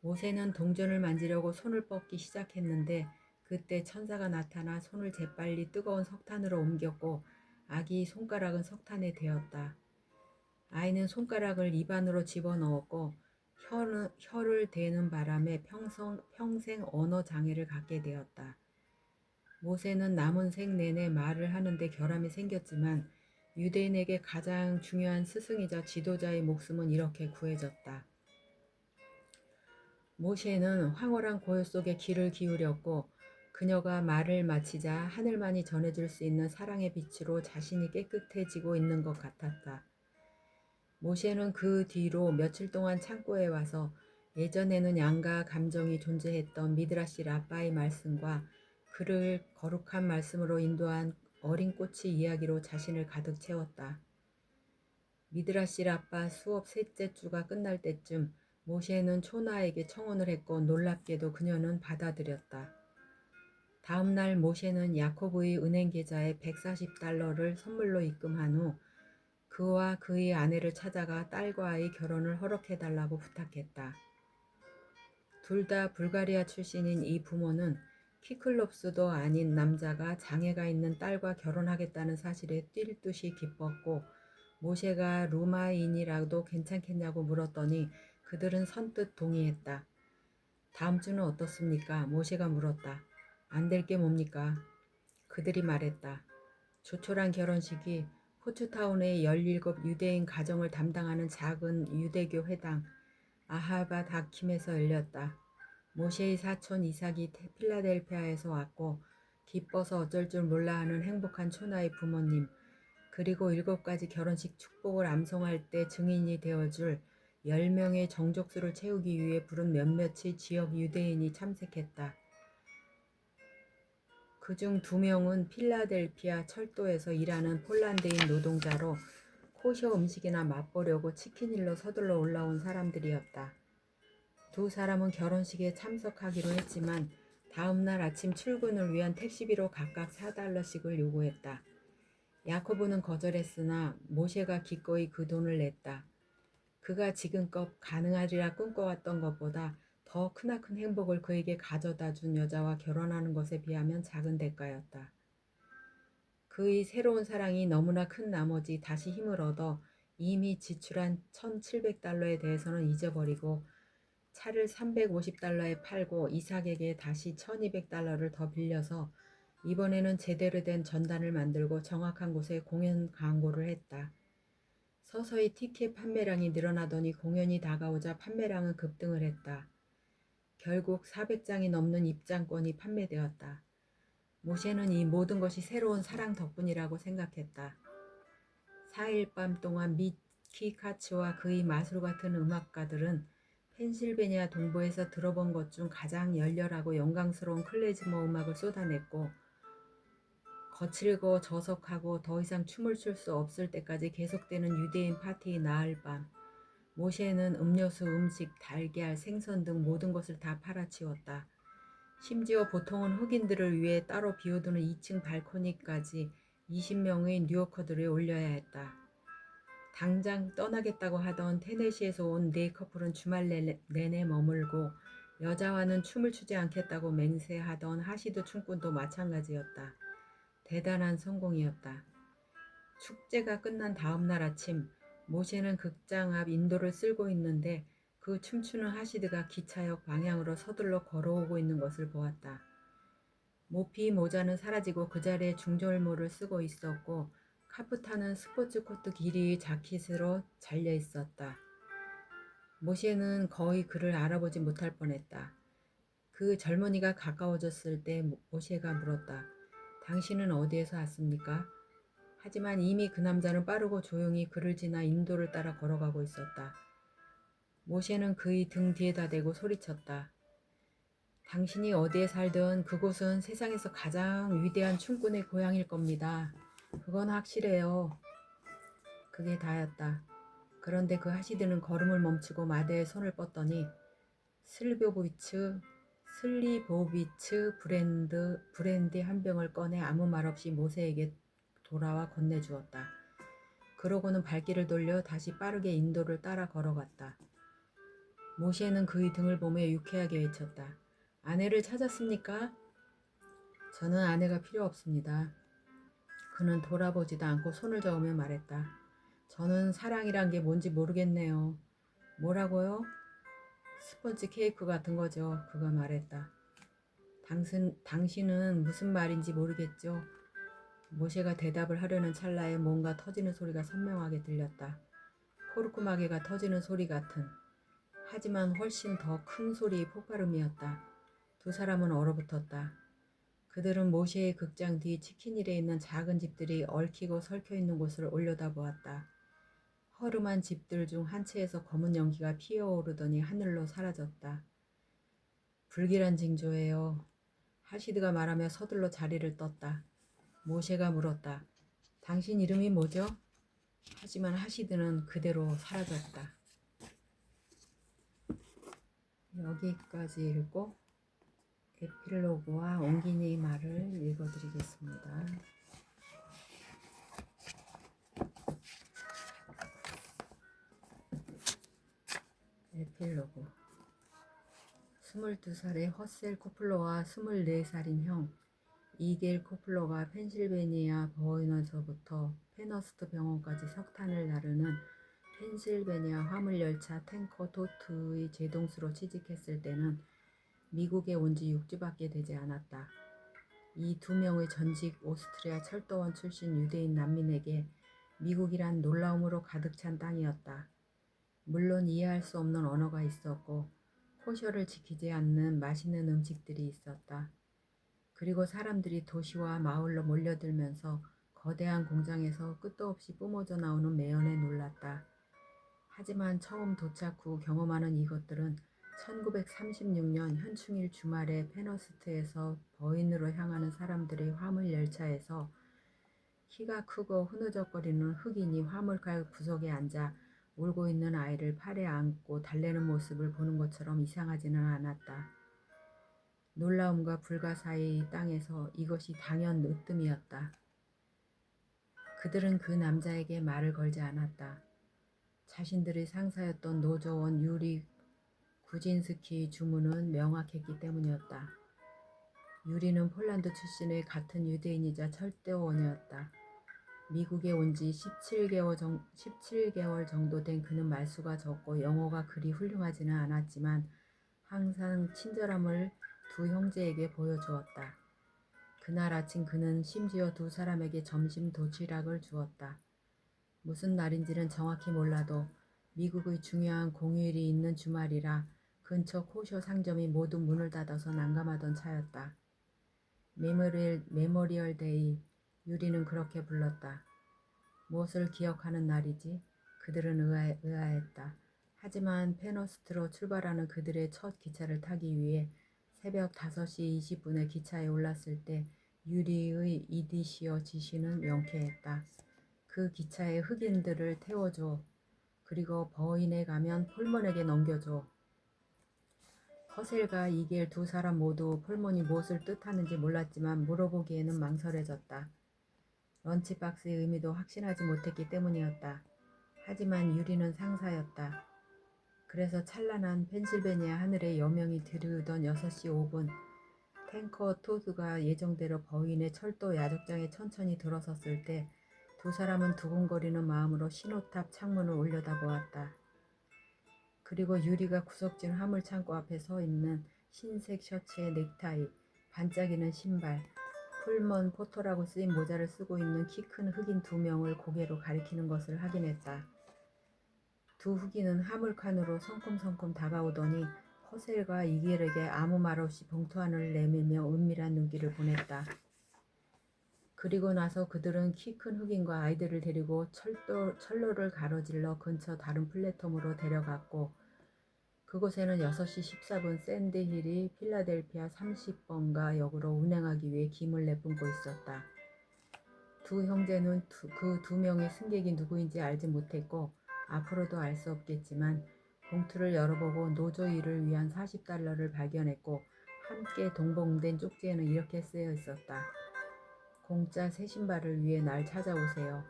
모세는 동전을 만지려고 손을 뻗기 시작했는데 그때 천사가 나타나 손을 재빨리 뜨거운 석탄으로 옮겼고 아기 손가락은 석탄에 대었다. 아이는 손가락을 입안으로 집어넣었고 혀를 대는 바람에 평생 언어 장애를 갖게 되었다. 모세는 남은 생 내내 말을 하는데 결함이 생겼지만 유대인에게 가장 중요한 스승이자 지도자의 목숨은 이렇게 구해졌다. 모세는 황홀한 고요 속에 귀를 기울였고 그녀가 말을 마치자 하늘만이 전해줄 수 있는 사랑의 빛으로 자신이 깨끗해지고 있는 것 같았다. 모세는 그 뒤로 며칠 동안 창고에 와서 예전에는 양가 감정이 존재했던 미드라시 라빠의 말씀과 그를 거룩한 말씀으로 인도한 어린 꽃의 이야기로 자신을 가득 채웠다. 미드라시 라빠 수업 셋째 주가 끝날 때쯤 모세는 초나에게 청혼을 했고 놀랍게도 그녀는 받아들였다. 다음 날 모세는 야코브의 은행 계좌에 140달러를 선물로 입금한 후 그와 그의 아내를 찾아가 딸과의 결혼을 허락해달라고 부탁했다. 둘 다 불가리아 출신인 이 부모는 키클롭스도 아닌 남자가 장애가 있는 딸과 결혼하겠다는 사실에 뛸 듯이 기뻤고 모세가 루마인이라도 괜찮겠냐고 물었더니 그들은 선뜻 동의했다. 다음 주는 어떻습니까? 모세가 물었다. 안 될 게 뭡니까? 그들이 말했다. 조촐한 결혼식이 포츠타운의 17 유대인 가정을 담당하는 작은 유대교 회당, 아하바 다킴에서 열렸다. 모셰의 사촌 이삭이 필라델피아에서 왔고 기뻐서 어쩔 줄 몰라 하는 행복한 초나의 부모님, 그리고 7가지 결혼식 축복을 암송할 때 증인이 되어줄 10명의 정족수를 채우기 위해 부른 몇몇의 지역 유대인이 참석했다. 그중 2명은 필라델피아 철도에서 일하는 폴란드인 노동자로 코셔 음식이나 맛보려고 치킨힐로 서둘러 올라온 사람들이었다. 2사람은 결혼식에 참석하기로 했지만 다음날 아침 출근을 위한 택시비로 각각 $4씩을 요구했다. 야코브는 거절했으나 모셰가 기꺼이 그 돈을 냈다. 그가 지금껏 가능하리라 꿈꿔왔던 것보다 더 크나큰 행복을 그에게 가져다 준 여자와 결혼하는 것에 비하면 작은 대가였다. 그의 새로운 사랑이 너무나 큰 나머지 다시 힘을 얻어 이미 지출한 $1,700에 대해서는 잊어버리고 차를 $350에 팔고 이삭에게 다시 $1,200를 더 빌려서 이번에는 제대로 된 전단을 만들고 정확한 곳에 공연 광고를 했다. 서서히 티켓 판매량이 늘어나더니 공연이 다가오자 판매량은 급등을 했다. 결국 400장이 넘는 입장권이 판매되었다. 모셰는 이 모든 것이 새로운 사랑 덕분이라고 생각했다. 4일 밤 동안 미키 카츠와 그의 마술 같은 음악가들은 펜실베니아 동부에서 들어본 것 중 가장 열렬하고 영광스러운 클래지머 음악을 쏟아냈고 거칠고 저속하고 더 이상 춤을 출 수 없을 때까지 계속되는 유대인 파티의 나흘 밤, 모셰는 음료수, 음식, 달걀, 생선 등 모든 것을 다 팔아치웠다. 심지어 보통은 흑인들을 위해 따로 비워두는 2층 발코니까지 20명의 뉴요커들을 올려야 했다. 당장 떠나겠다고 하던 테네시에서 온 4커플은 주말 내내 머물고 여자와는 춤을 추지 않겠다고 맹세하던 하시드 춤꾼도 마찬가지였다. 대단한 성공이었다. 축제가 끝난 다음 날 아침, 모셰는 극장 앞 인도를 쓸고 있는데 그 춤추는 하시드가 기차역 방향으로 서둘러 걸어오고 있는 것을 보았다. 모피 모자는 사라지고 그 자리에 중절모를 쓰고 있었고 카프타는 스포츠 코트 길이의 자켓으로 잘려 있었다. 모셰는 거의 그를 알아보지 못할 뻔했다. 그 젊은이가 가까워졌을 때 모셰가 물었다. 당신은 어디에서 왔습니까? 하지만 이미 그 남자는 빠르고 조용히 그를 지나 인도를 따라 걸어가고 있었다. 모셰는 그의 등 뒤에다 대고 소리쳤다. 당신이 어디에 살든 그곳은 세상에서 가장 위대한 춤꾼의 고향일 겁니다. 그건 확실해요. 그게 다였다. 그런데 그 하시드는 걸음을 멈추고 마대에 손을 뻗더니 슬리보비츠 브랜디 한 병을 꺼내 아무 말 없이 모세에게 돌아와 건네주었다. 그러고는 발길을 돌려 다시 빠르게 인도를 따라 걸어갔다. 모셰는 그의 등을 보며 유쾌하게 외쳤다. 아내를 찾았습니까? 저는 아내가 필요 없습니다. 그는 돌아보지도 않고 손을 저으며 말했다. 저는 사랑이란 게 뭔지 모르겠네요. 뭐라고요? 스펀지 케이크 같은 거죠. 그가 말했다. 당신은 무슨 말인지 모르겠죠? 모셰가 대답을 하려는 찰나에 뭔가 터지는 소리가 선명하게 들렸다. 코르크 마개가 터지는 소리 같은, 하지만 훨씬 더 큰 소리의 폭발음이었다. 2사람은 얼어붙었다. 그들은 모셰의 극장 뒤 치킨힐에 있는 작은 집들이 얽히고 설켜 있는 곳을 올려다보았다. 허름한 집들 중 한 채에서 검은 연기가 피어오르더니 하늘로 사라졌다. 불길한 징조예요. 하시드가 말하며 서둘러 자리를 떴다. 모셰가 물었다. 당신 이름이 뭐죠? 하지만 하시드는 그대로 사라졌다. 여기까지 읽고 에필로그와 옹기니의 말을 읽어드리겠습니다. 에필로그 22살의 허셀 코플러와 24살인 형 이겔 코플러가 펜실베니아 버인에서부터 페너스트 병원까지 석탄을 나르는 펜실베니아 화물열차 탱커 토트의 제동수로 취직했을 때는 미국에 온 지 6주밖에 되지 않았다. 이 2명의 전직 오스트리아 철도원 출신 유대인 난민에게 미국이란 놀라움으로 가득 찬 땅이었다. 물론 이해할 수 없는 언어가 있었고 코셔를 지키지 않는 맛있는 음식들이 있었다. 그리고 사람들이 도시와 마을로 몰려들면서 거대한 공장에서 끝도 없이 뿜어져 나오는 매연에 놀랐다. 하지만 처음 도착 후 경험하는 이것들은 1936년 현충일 주말에 페너스트에서 버인으로 향하는 사람들의 화물 열차에서 키가 크고 흐느적거리는 흑인이 화물칸 구석에 앉아 울고 있는 아이를 팔에 안고 달래는 모습을 보는 것처럼 이상하지는 않았다. 놀라움과 불가 사이의 땅에서 이것이 당연 으뜸이었다. 그들은 그 남자에게 말을 걸지 않았다. 자신들의 상사였던 노조원 유리 구진스키의 주문은 명확했기 때문이었다. 유리는 폴란드 출신의 같은 유대인이자 철도원이었다. 미국에 온 지 17개월 정도 된 그는 말수가 적고 영어가 그리 훌륭하지는 않았지만 항상 친절함을 두 형제에게 보여주었다. 그날 아침 그는 심지어 두 사람에게 점심 도시락을 주었다. 무슨 날인지는 정확히 몰라도 미국의 중요한 공휴일이 있는 주말이라 근처 코셔 상점이 모두 문을 닫아서 난감하던 차였다. 메모리얼 데이, 유리는 그렇게 불렀다. 무엇을 기억하는 날이지? 그들은 의아했다. 하지만 페너스트로 출발하는 그들의 첫 기차를 타기 위해 새벽 5시 20분에 기차에 올랐을 때 유리의 이디시어 지시는 명쾌했다. 그 기차에 흑인들을 태워줘. 그리고 버인에 가면 폴먼에게 넘겨줘. 허셀과 이겔 두 사람 모두 폴먼이 무엇을 뜻하는지 몰랐지만 물어보기에는 망설여졌다. 런치박스의 의미도 확신하지 못했기 때문이었다. 하지만 유리는 상사였다. 그래서 찬란한 펜실베니아 하늘에 여명이 들이우던 6시 5분 탱커 토드가 예정대로 버인의 철도 야적장에 천천히 들어섰을 때 두 사람은 두근거리는 마음으로 신호탑 창문을 올려다보았다. 그리고 유리가 구석진 화물창고 앞에 서 있는 흰색 셔츠에 넥타이, 반짝이는 신발, 풀먼 포토라고 쓰인 모자를 쓰고 있는 키 큰 흑인 2명을 고개로 가리키는 것을 확인했다. 두 흑인은 화물칸으로 성큼성큼 다가오더니 허셀과 이길에게 아무 말 없이 봉투 하나를 내밀며 은밀한 눈길을 보냈다. 그리고 나서 그들은 키 큰 흑인과 아이들을 데리고 철로를 가로질러 근처 다른 플랫폼으로 데려갔고 그곳에는 6시 14분 샌드힐이 필라델피아 30번가 역으로 운행하기 위해 짐을 내뿜고 있었다. 두 형제는 그 2명의 승객이 누구인지 알지 못했고 앞으로도 알 수 없겠지만 봉투를 열어보고 노조 일을 위한 40달러를 발견했고 함께 동봉된 쪽지에는 이렇게 쓰여 있었다. 공짜 새 신발을 위해 날 찾아오세요.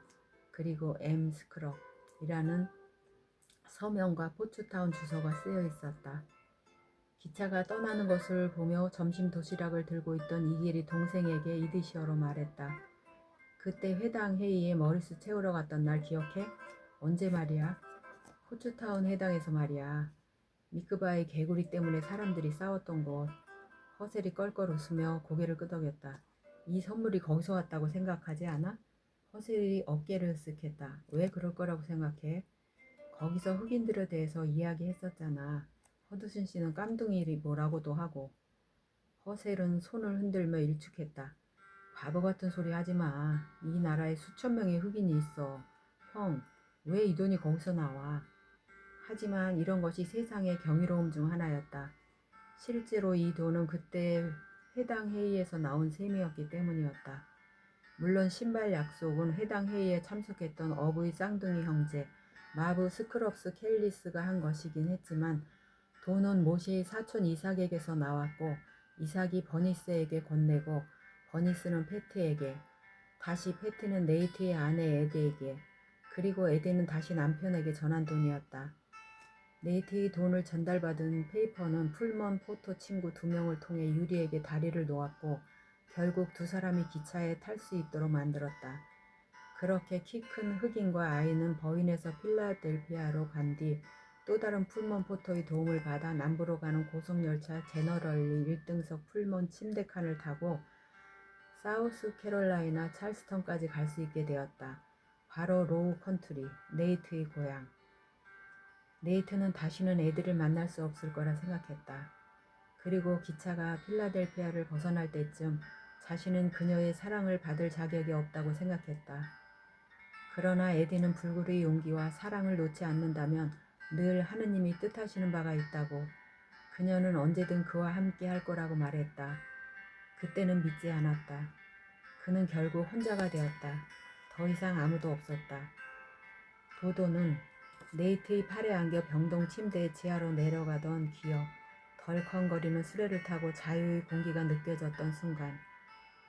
그리고 M 스크럽이라는 서명과 포츠타운 주소가 쓰여 있었다. 기차가 떠나는 것을 보며 점심 도시락을 들고 있던 이길이 동생에게 이디시어로 말했다. 그때 회당 회의에 머리수 채우러 갔던 날 기억해? 언제 말이야? 포츠타운 회당에서 말이야. 미크바의 개구리 때문에 사람들이 싸웠던 곳. 허셀이 껄껄 웃으며 고개를 끄덕였다. 이 선물이 거기서 왔다고 생각하지 않아? 허셀이 어깨를 으쓱했다. 왜 그럴 거라고 생각해? 거기서 흑인들에 대해서 이야기했었잖아. 허드슨 씨는 깜둥이 뭐라고도 하고. 허셀은 손을 흔들며 일축했다. 바보 같은 소리 하지 마. 이 나라에 수천 명의 흑인이 있어. 형, 왜 이 돈이 거기서 나와? 하지만 이런 것이 세상의 경이로움 중 하나였다. 실제로 이 돈은 그때 해당 회의에서 나온 셈이었기 때문이었다. 물론 신발 약속은 해당 회의에 참석했던 어부의 쌍둥이 형제 마브 스크럽스 켈리스가 한 것이긴 했지만 돈은 모세의 사촌 이삭에게서 나왔고 이삭이 버니스에게 건네고 버니스는 페트에게 다시 페트는 네이트의 아내 에드에게 그리고 에드는 다시 남편에게 전한 돈이었다. 네이트의 돈을 전달받은 페이퍼는 풀먼 포토 친구 2명을 통해 유리에게 다리를 놓았고 결국 두 사람이 기차에 탈 수 있도록 만들었다. 그렇게 키 큰 흑인과 아이는 버인에서 필라델피아로 간 뒤 또 다른 풀먼 포토의 도움을 받아 남부로 가는 고속열차 제너럴리 1등석 풀먼 침대 칸을 타고 사우스 캐롤라이나 찰스턴까지 갈 수 있게 되었다. 바로 로우 컨트리, 네이트의 고향. 네이트는 다시는 애들을 만날 수 없을 거라 생각했다. 그리고 기차가 필라델피아를 벗어날 때쯤 자신은 그녀의 사랑을 받을 자격이 없다고 생각했다. 그러나 에디는 불굴의 용기와 사랑을 놓지 않는다면 늘 하느님이 뜻하시는 바가 있다고, 그녀는 언제든 그와 함께 할 거라고 말했다. 그때는 믿지 않았다. 그는 결국 혼자가 되었다. 더 이상 아무도 없었다. 도도는 네이트의 팔에 안겨 병동 침대의 지하로 내려가던 기억, 덜컹거리는 수레를 타고 자유의 공기가 느껴졌던 순간,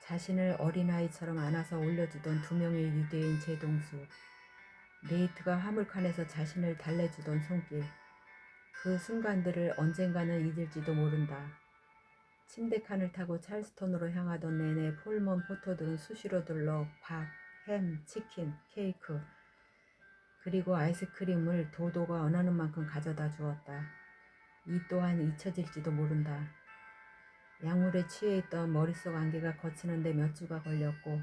자신을 어린아이처럼 안아서 올려주던 2명의 유대인 제동수, 네이트가 화물칸에서 자신을 달래주던 손길, 그 순간들을 언젠가는 잊을지도 모른다. 침대칸을 타고 찰스턴으로 향하던 내내 폴먼 포터들은 수시로 들러 밥, 햄, 치킨, 케이크, 그리고 아이스크림을 도도가 원하는 만큼 가져다 주었다. 이 또한 잊혀질지도 모른다. 약물에 취해 있던 머릿속 안개가 거치는데 몇 주가 걸렸고,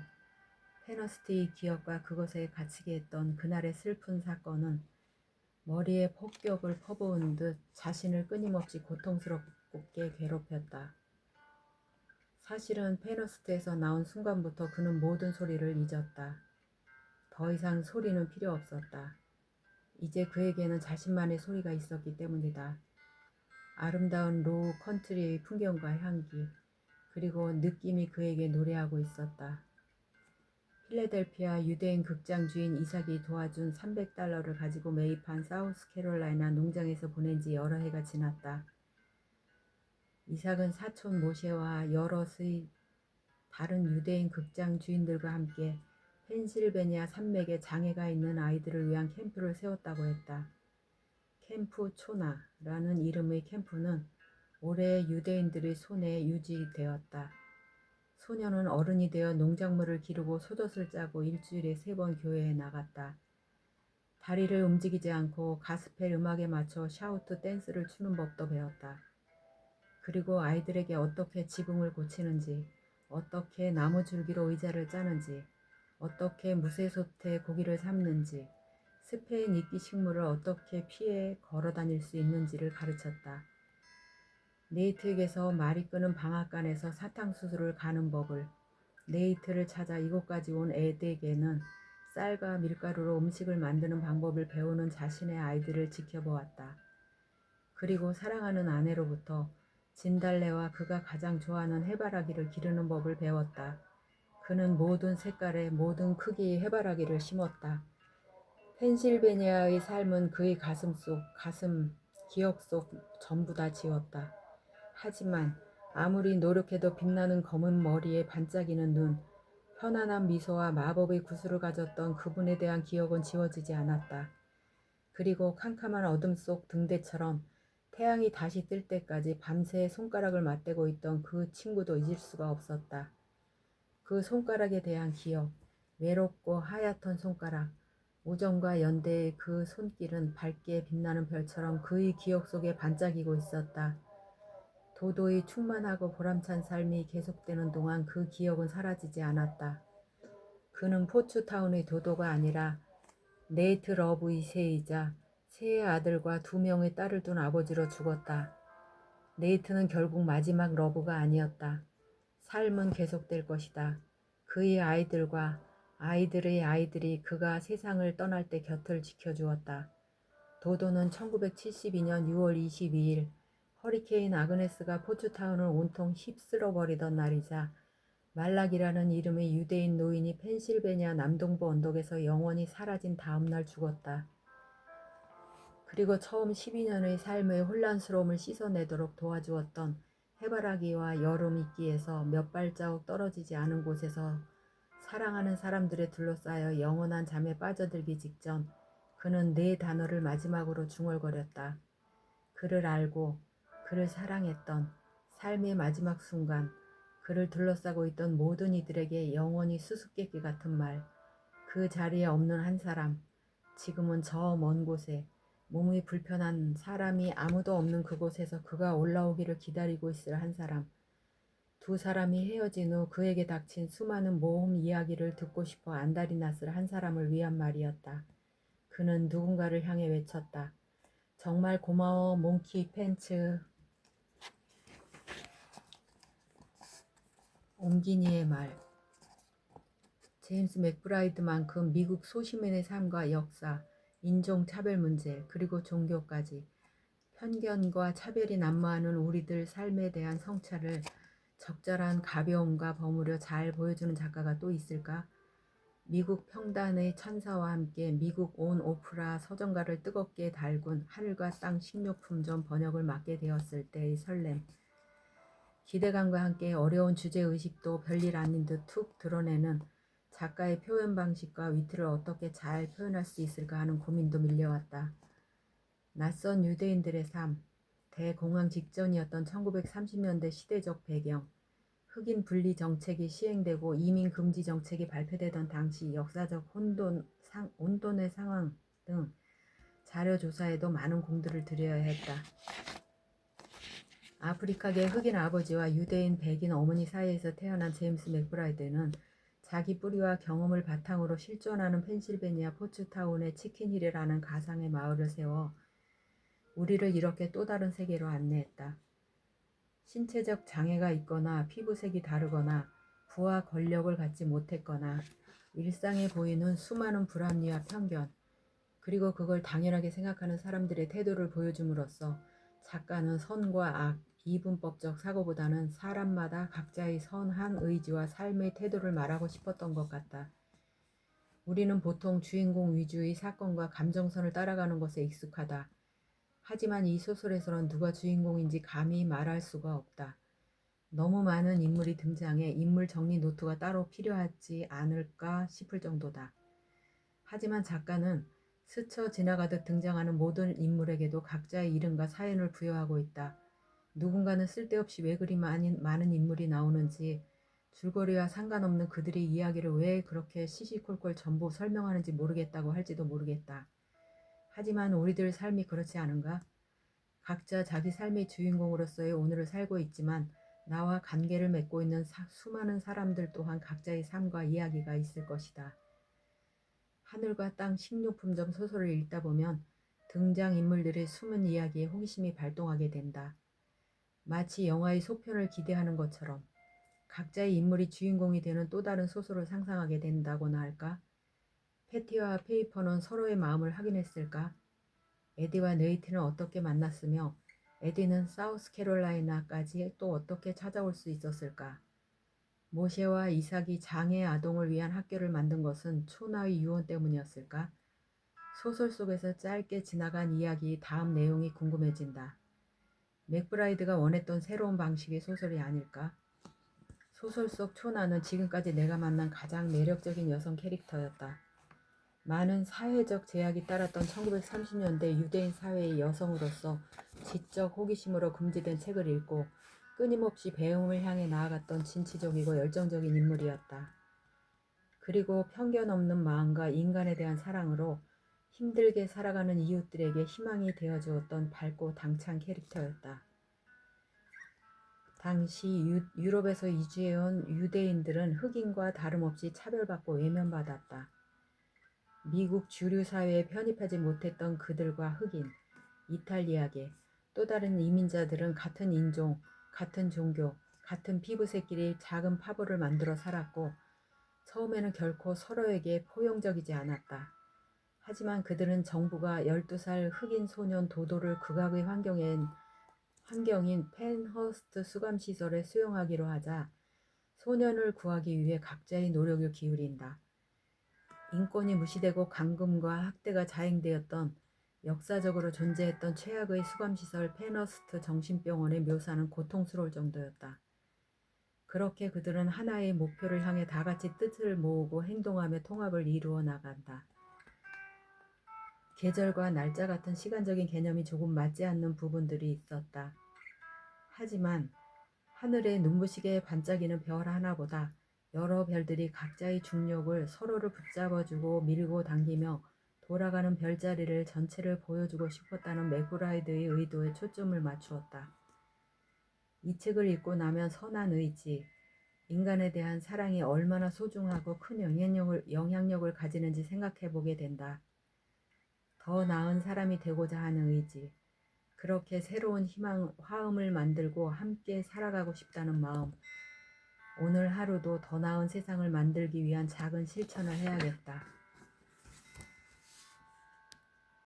페너스티의 기억과 그것에 갇히게 했던 그날의 슬픈 사건은 머리에 폭격을 퍼부은 듯 자신을 끊임없이 고통스럽게 괴롭혔다. 사실은 페너스트에서 나온 순간부터 그는 모든 소리를 잊었다. 더 이상 소리는 필요 없었다. 이제 그에게는 자신만의 소리가 있었기 때문이다. 아름다운 로우 컨트리의 풍경과 향기, 그리고 느낌이 그에게 노래하고 있었다. 필라델피아 유대인 극장 주인 이삭이 도와준 $300를 가지고 매입한 사우스캐롤라이나 농장에서 보낸 지 여러 해가 지났다. 이삭은 사촌 모셰와 여럿의 다른 유대인 극장 주인들과 함께 펜실베니아 산맥에 장애가 있는 아이들을 위한 캠프를 세웠다고 했다. 캠프 초나라는 이름의 캠프는 올해 유대인들의 손에 유지되었다. 소녀는 어른이 되어 농작물을 기르고 소젖을 짜고 일주일에 3번 교회에 나갔다. 다리를 움직이지 않고 가스펠 음악에 맞춰 샤우트 댄스를 추는 법도 배웠다. 그리고 아이들에게 어떻게 지붕을 고치는지, 어떻게 나무줄기로 의자를 짜는지, 어떻게 무쇠솥에 고기를 삶는지, 스페인 이끼 식물을 어떻게 피해 걸어다닐 수 있는지를 가르쳤다. 네이트에게서 말이 끄는 방앗간에서 사탕수수를 가는 법을, 네이트를 찾아 이곳까지 온 에드에게는 쌀과 밀가루로 음식을 만드는 방법을 배우는 자신의 아이들을 지켜보았다. 그리고 사랑하는 아내로부터 진달래와 그가 가장 좋아하는 해바라기를 기르는 법을 배웠다. 그는 모든 색깔의 모든 크기의 해바라기를 심었다. 펜실베니아의 삶은 그의 기억 속 전부 다 지웠다. 하지만 아무리 노력해도 빛나는 검은 머리에 반짝이는 눈, 편안한 미소와 마법의 구슬을 가졌던 그분에 대한 기억은 지워지지 않았다. 그리고 캄캄한 어둠 속 등대처럼 태양이 다시 뜰 때까지 밤새 손가락을 맞대고 있던 그 친구도 잊을 수가 없었다. 그 손가락에 대한 기억, 외롭고 하얗던 손가락, 우정과 연대의 그 손길은 밝게 빛나는 별처럼 그의 기억 속에 반짝이고 있었다. 도도의 충만하고 보람찬 삶이 계속되는 동안 그 기억은 사라지지 않았다. 그는 포츠타운의 도도가 아니라 네이트 러브 2세이자 세의 아들과 2명의 딸을 둔 아버지로 죽었다. 네이트는 결국 마지막 러브가 아니었다. 삶은 계속될 것이다. 그의 아이들과 아이들의 아이들이 그가 세상을 떠날 때 곁을 지켜주었다. 도도는 1972년 6월 22일 허리케인 아그네스가 포츠타운을 온통 휩쓸어 버리던 날이자 말락이라는 이름의 유대인 노인이 펜실베니아 남동부 언덕에서 영원히 사라진 다음 날 죽었다. 그리고 처음 12년의 삶의 혼란스러움을 씻어내도록 도와주었던 해바라기와 여름 이끼에서 몇 발자국 떨어지지 않은 곳에서 사랑하는 사람들에 둘러싸여 영원한 잠에 빠져들기 직전 그는 4단어를 마지막으로 중얼거렸다. 그를 알고 그를 사랑했던 삶의 마지막 순간, 그를 둘러싸고 있던 모든 이들에게 영원히 수수께끼 같은 말, 그 자리에 없는 한 사람, 지금은 저 먼 곳에 몸이 불편한 사람이 아무도 없는 그곳에서 그가 올라오기를 기다리고 있을 한 사람, 2사람이 헤어진 후 그에게 닥친 수많은 모험 이야기를 듣고 싶어 안달이 났을 한 사람을 위한 말이었다. 그는 누군가를 향해 외쳤다. 정말 고마워 몽키 팬츠. 옹기니의 말. 제임스 맥브라이드만큼 미국 소시민의 삶과 역사, 인종차별 문제, 그리고 종교까지 편견과 차별이 난무하는 우리들 삶에 대한 성찰을 적절한 가벼움과 버무려 잘 보여주는 작가가 또 있을까? 미국 평단의 천사와 함께 미국 온 오프라 서점가를 뜨겁게 달군 하늘과 땅 식료품점 번역을 맡게 되었을 때의 설렘, 기대감과 함께 어려운 주제의식도 별일 아닌 듯 툭 드러내는 작가의 표현 방식과 위트를 어떻게 잘 표현할 수 있을까 하는 고민도 밀려왔다. 낯선 유대인들의 삶, 대공황 직전이었던 1930년대 시대적 배경, 흑인 분리 정책이 시행되고 이민 금지 정책이 발표되던 당시 역사적 혼돈의 상황 등 자료 조사에도 많은 공들을 들여야 했다. 아프리카계 흑인 아버지와 유대인 백인 어머니 사이에서 태어난 제임스 맥브라이드는 자기 뿌리와 경험을 바탕으로 실존하는 펜실베니아 포츠타운의 치킨힐이라는 가상의 마을을 세워 우리를 이렇게 또 다른 세계로 안내했다. 신체적 장애가 있거나 피부색이 다르거나 부와 권력을 갖지 못했거나 일상에 보이는 수많은 불합리와 편견, 그리고 그걸 당연하게 생각하는 사람들의 태도를 보여줌으로써 작가는 선과 악, 이분법적 사고보다는 사람마다 각자의 선한 의지와 삶의 태도를 말하고 싶었던 것 같다. 우리는 보통 주인공 위주의 사건과 감정선을 따라가는 것에 익숙하다. 하지만 이 소설에서는 누가 주인공인지 감히 말할 수가 없다. 너무 많은 인물이 등장해 인물 정리 노트가 따로 필요하지 않을까 싶을 정도다. 하지만 작가는 스쳐 지나가듯 등장하는 모든 인물에게도 각자의 이름과 사연을 부여하고 있다. 누군가는 쓸데없이 왜 그리 많은 인물이 나오는지, 줄거리와 상관없는 그들의 이야기를 왜 그렇게 시시콜콜 전부 설명하는지 모르겠다고 할지도 모르겠다. 하지만 우리들 삶이 그렇지 않은가? 각자 자기 삶의 주인공으로서의 오늘을 살고 있지만 나와 관계를 맺고 있는 수많은 사람들 또한 각자의 삶과 이야기가 있을 것이다. 하늘과 땅 식료품점 소설을 읽다 보면 등장인물들의 숨은 이야기에 호기심이 발동하게 된다. 마치 영화의 속편을 기대하는 것처럼 각자의 인물이 주인공이 되는 또 다른 소설을 상상하게 된다고나 할까? 패티와 페이퍼는 서로의 마음을 확인했을까? 에디와 네이트는 어떻게 만났으며 에디는 사우스캐롤라이나까지 또 어떻게 찾아올 수 있었을까? 모세와 이삭이 장애 아동을 위한 학교를 만든 것은 초나의 유언 때문이었을까? 소설 속에서 짧게 지나간 이야기의 다음 내용이 궁금해진다. 맥브라이드가 원했던 새로운 방식의 소설이 아닐까? 소설 속 초나는 지금까지 내가 만난 가장 매력적인 여성 캐릭터였다. 많은 사회적 제약이 따랐던 1930년대 유대인 사회의 여성으로서 지적 호기심으로 금지된 책을 읽고 끊임없이 배움을 향해 나아갔던 진취적이고 열정적인 인물이었다. 그리고 편견 없는 마음과 인간에 대한 사랑으로 힘들게 살아가는 이웃들에게 희망이 되어주었던 밝고 당찬 캐릭터였다. 당시 유럽에서 이주해온 유대인들은 흑인과 다름없이 차별받고 외면받았다. 미국 주류 사회에 편입하지 못했던 그들과 흑인, 이탈리아계, 또 다른 이민자들은 같은 인종, 같은 종교, 같은 피부색끼리 작은 파벌을 만들어 살았고 처음에는 결코 서로에게 포용적이지 않았다. 하지만 그들은 정부가 12살 흑인 소년 도도를 극악의 환경인 펜허스트 수감시설에 수용하기로 하자 소년을 구하기 위해 각자의 노력을 기울인다. 인권이 무시되고 감금과 학대가 자행되었던 역사적으로 존재했던 최악의 수감시설 펜허스트 정신병원의 묘사는 고통스러울 정도였다. 그렇게 그들은 하나의 목표를 향해 다같이 뜻을 모으고 행동하며 통합을 이루어 나간다. 계절과 날짜 같은 시간적인 개념이 조금 맞지 않는 부분들이 있었다. 하지만 하늘에 눈부시게 반짝이는 별 하나보다 여러 별들이 각자의 중력을 서로를 붙잡아주고 밀고 당기며 돌아가는 별자리를 전체를 보여주고 싶었다는 맥브라이드의 의도에 초점을 맞추었다. 이 책을 읽고 나면 선한 의지, 인간에 대한 사랑이 얼마나 소중하고 큰 영향력을 가지는지 생각해보게 된다. 더 나은 사람이 되고자 하는 의지, 그렇게 새로운 희망, 화음을 만들고 함께 살아가고 싶다는 마음, 오늘 하루도 더 나은 세상을 만들기 위한 작은 실천을 해야겠다.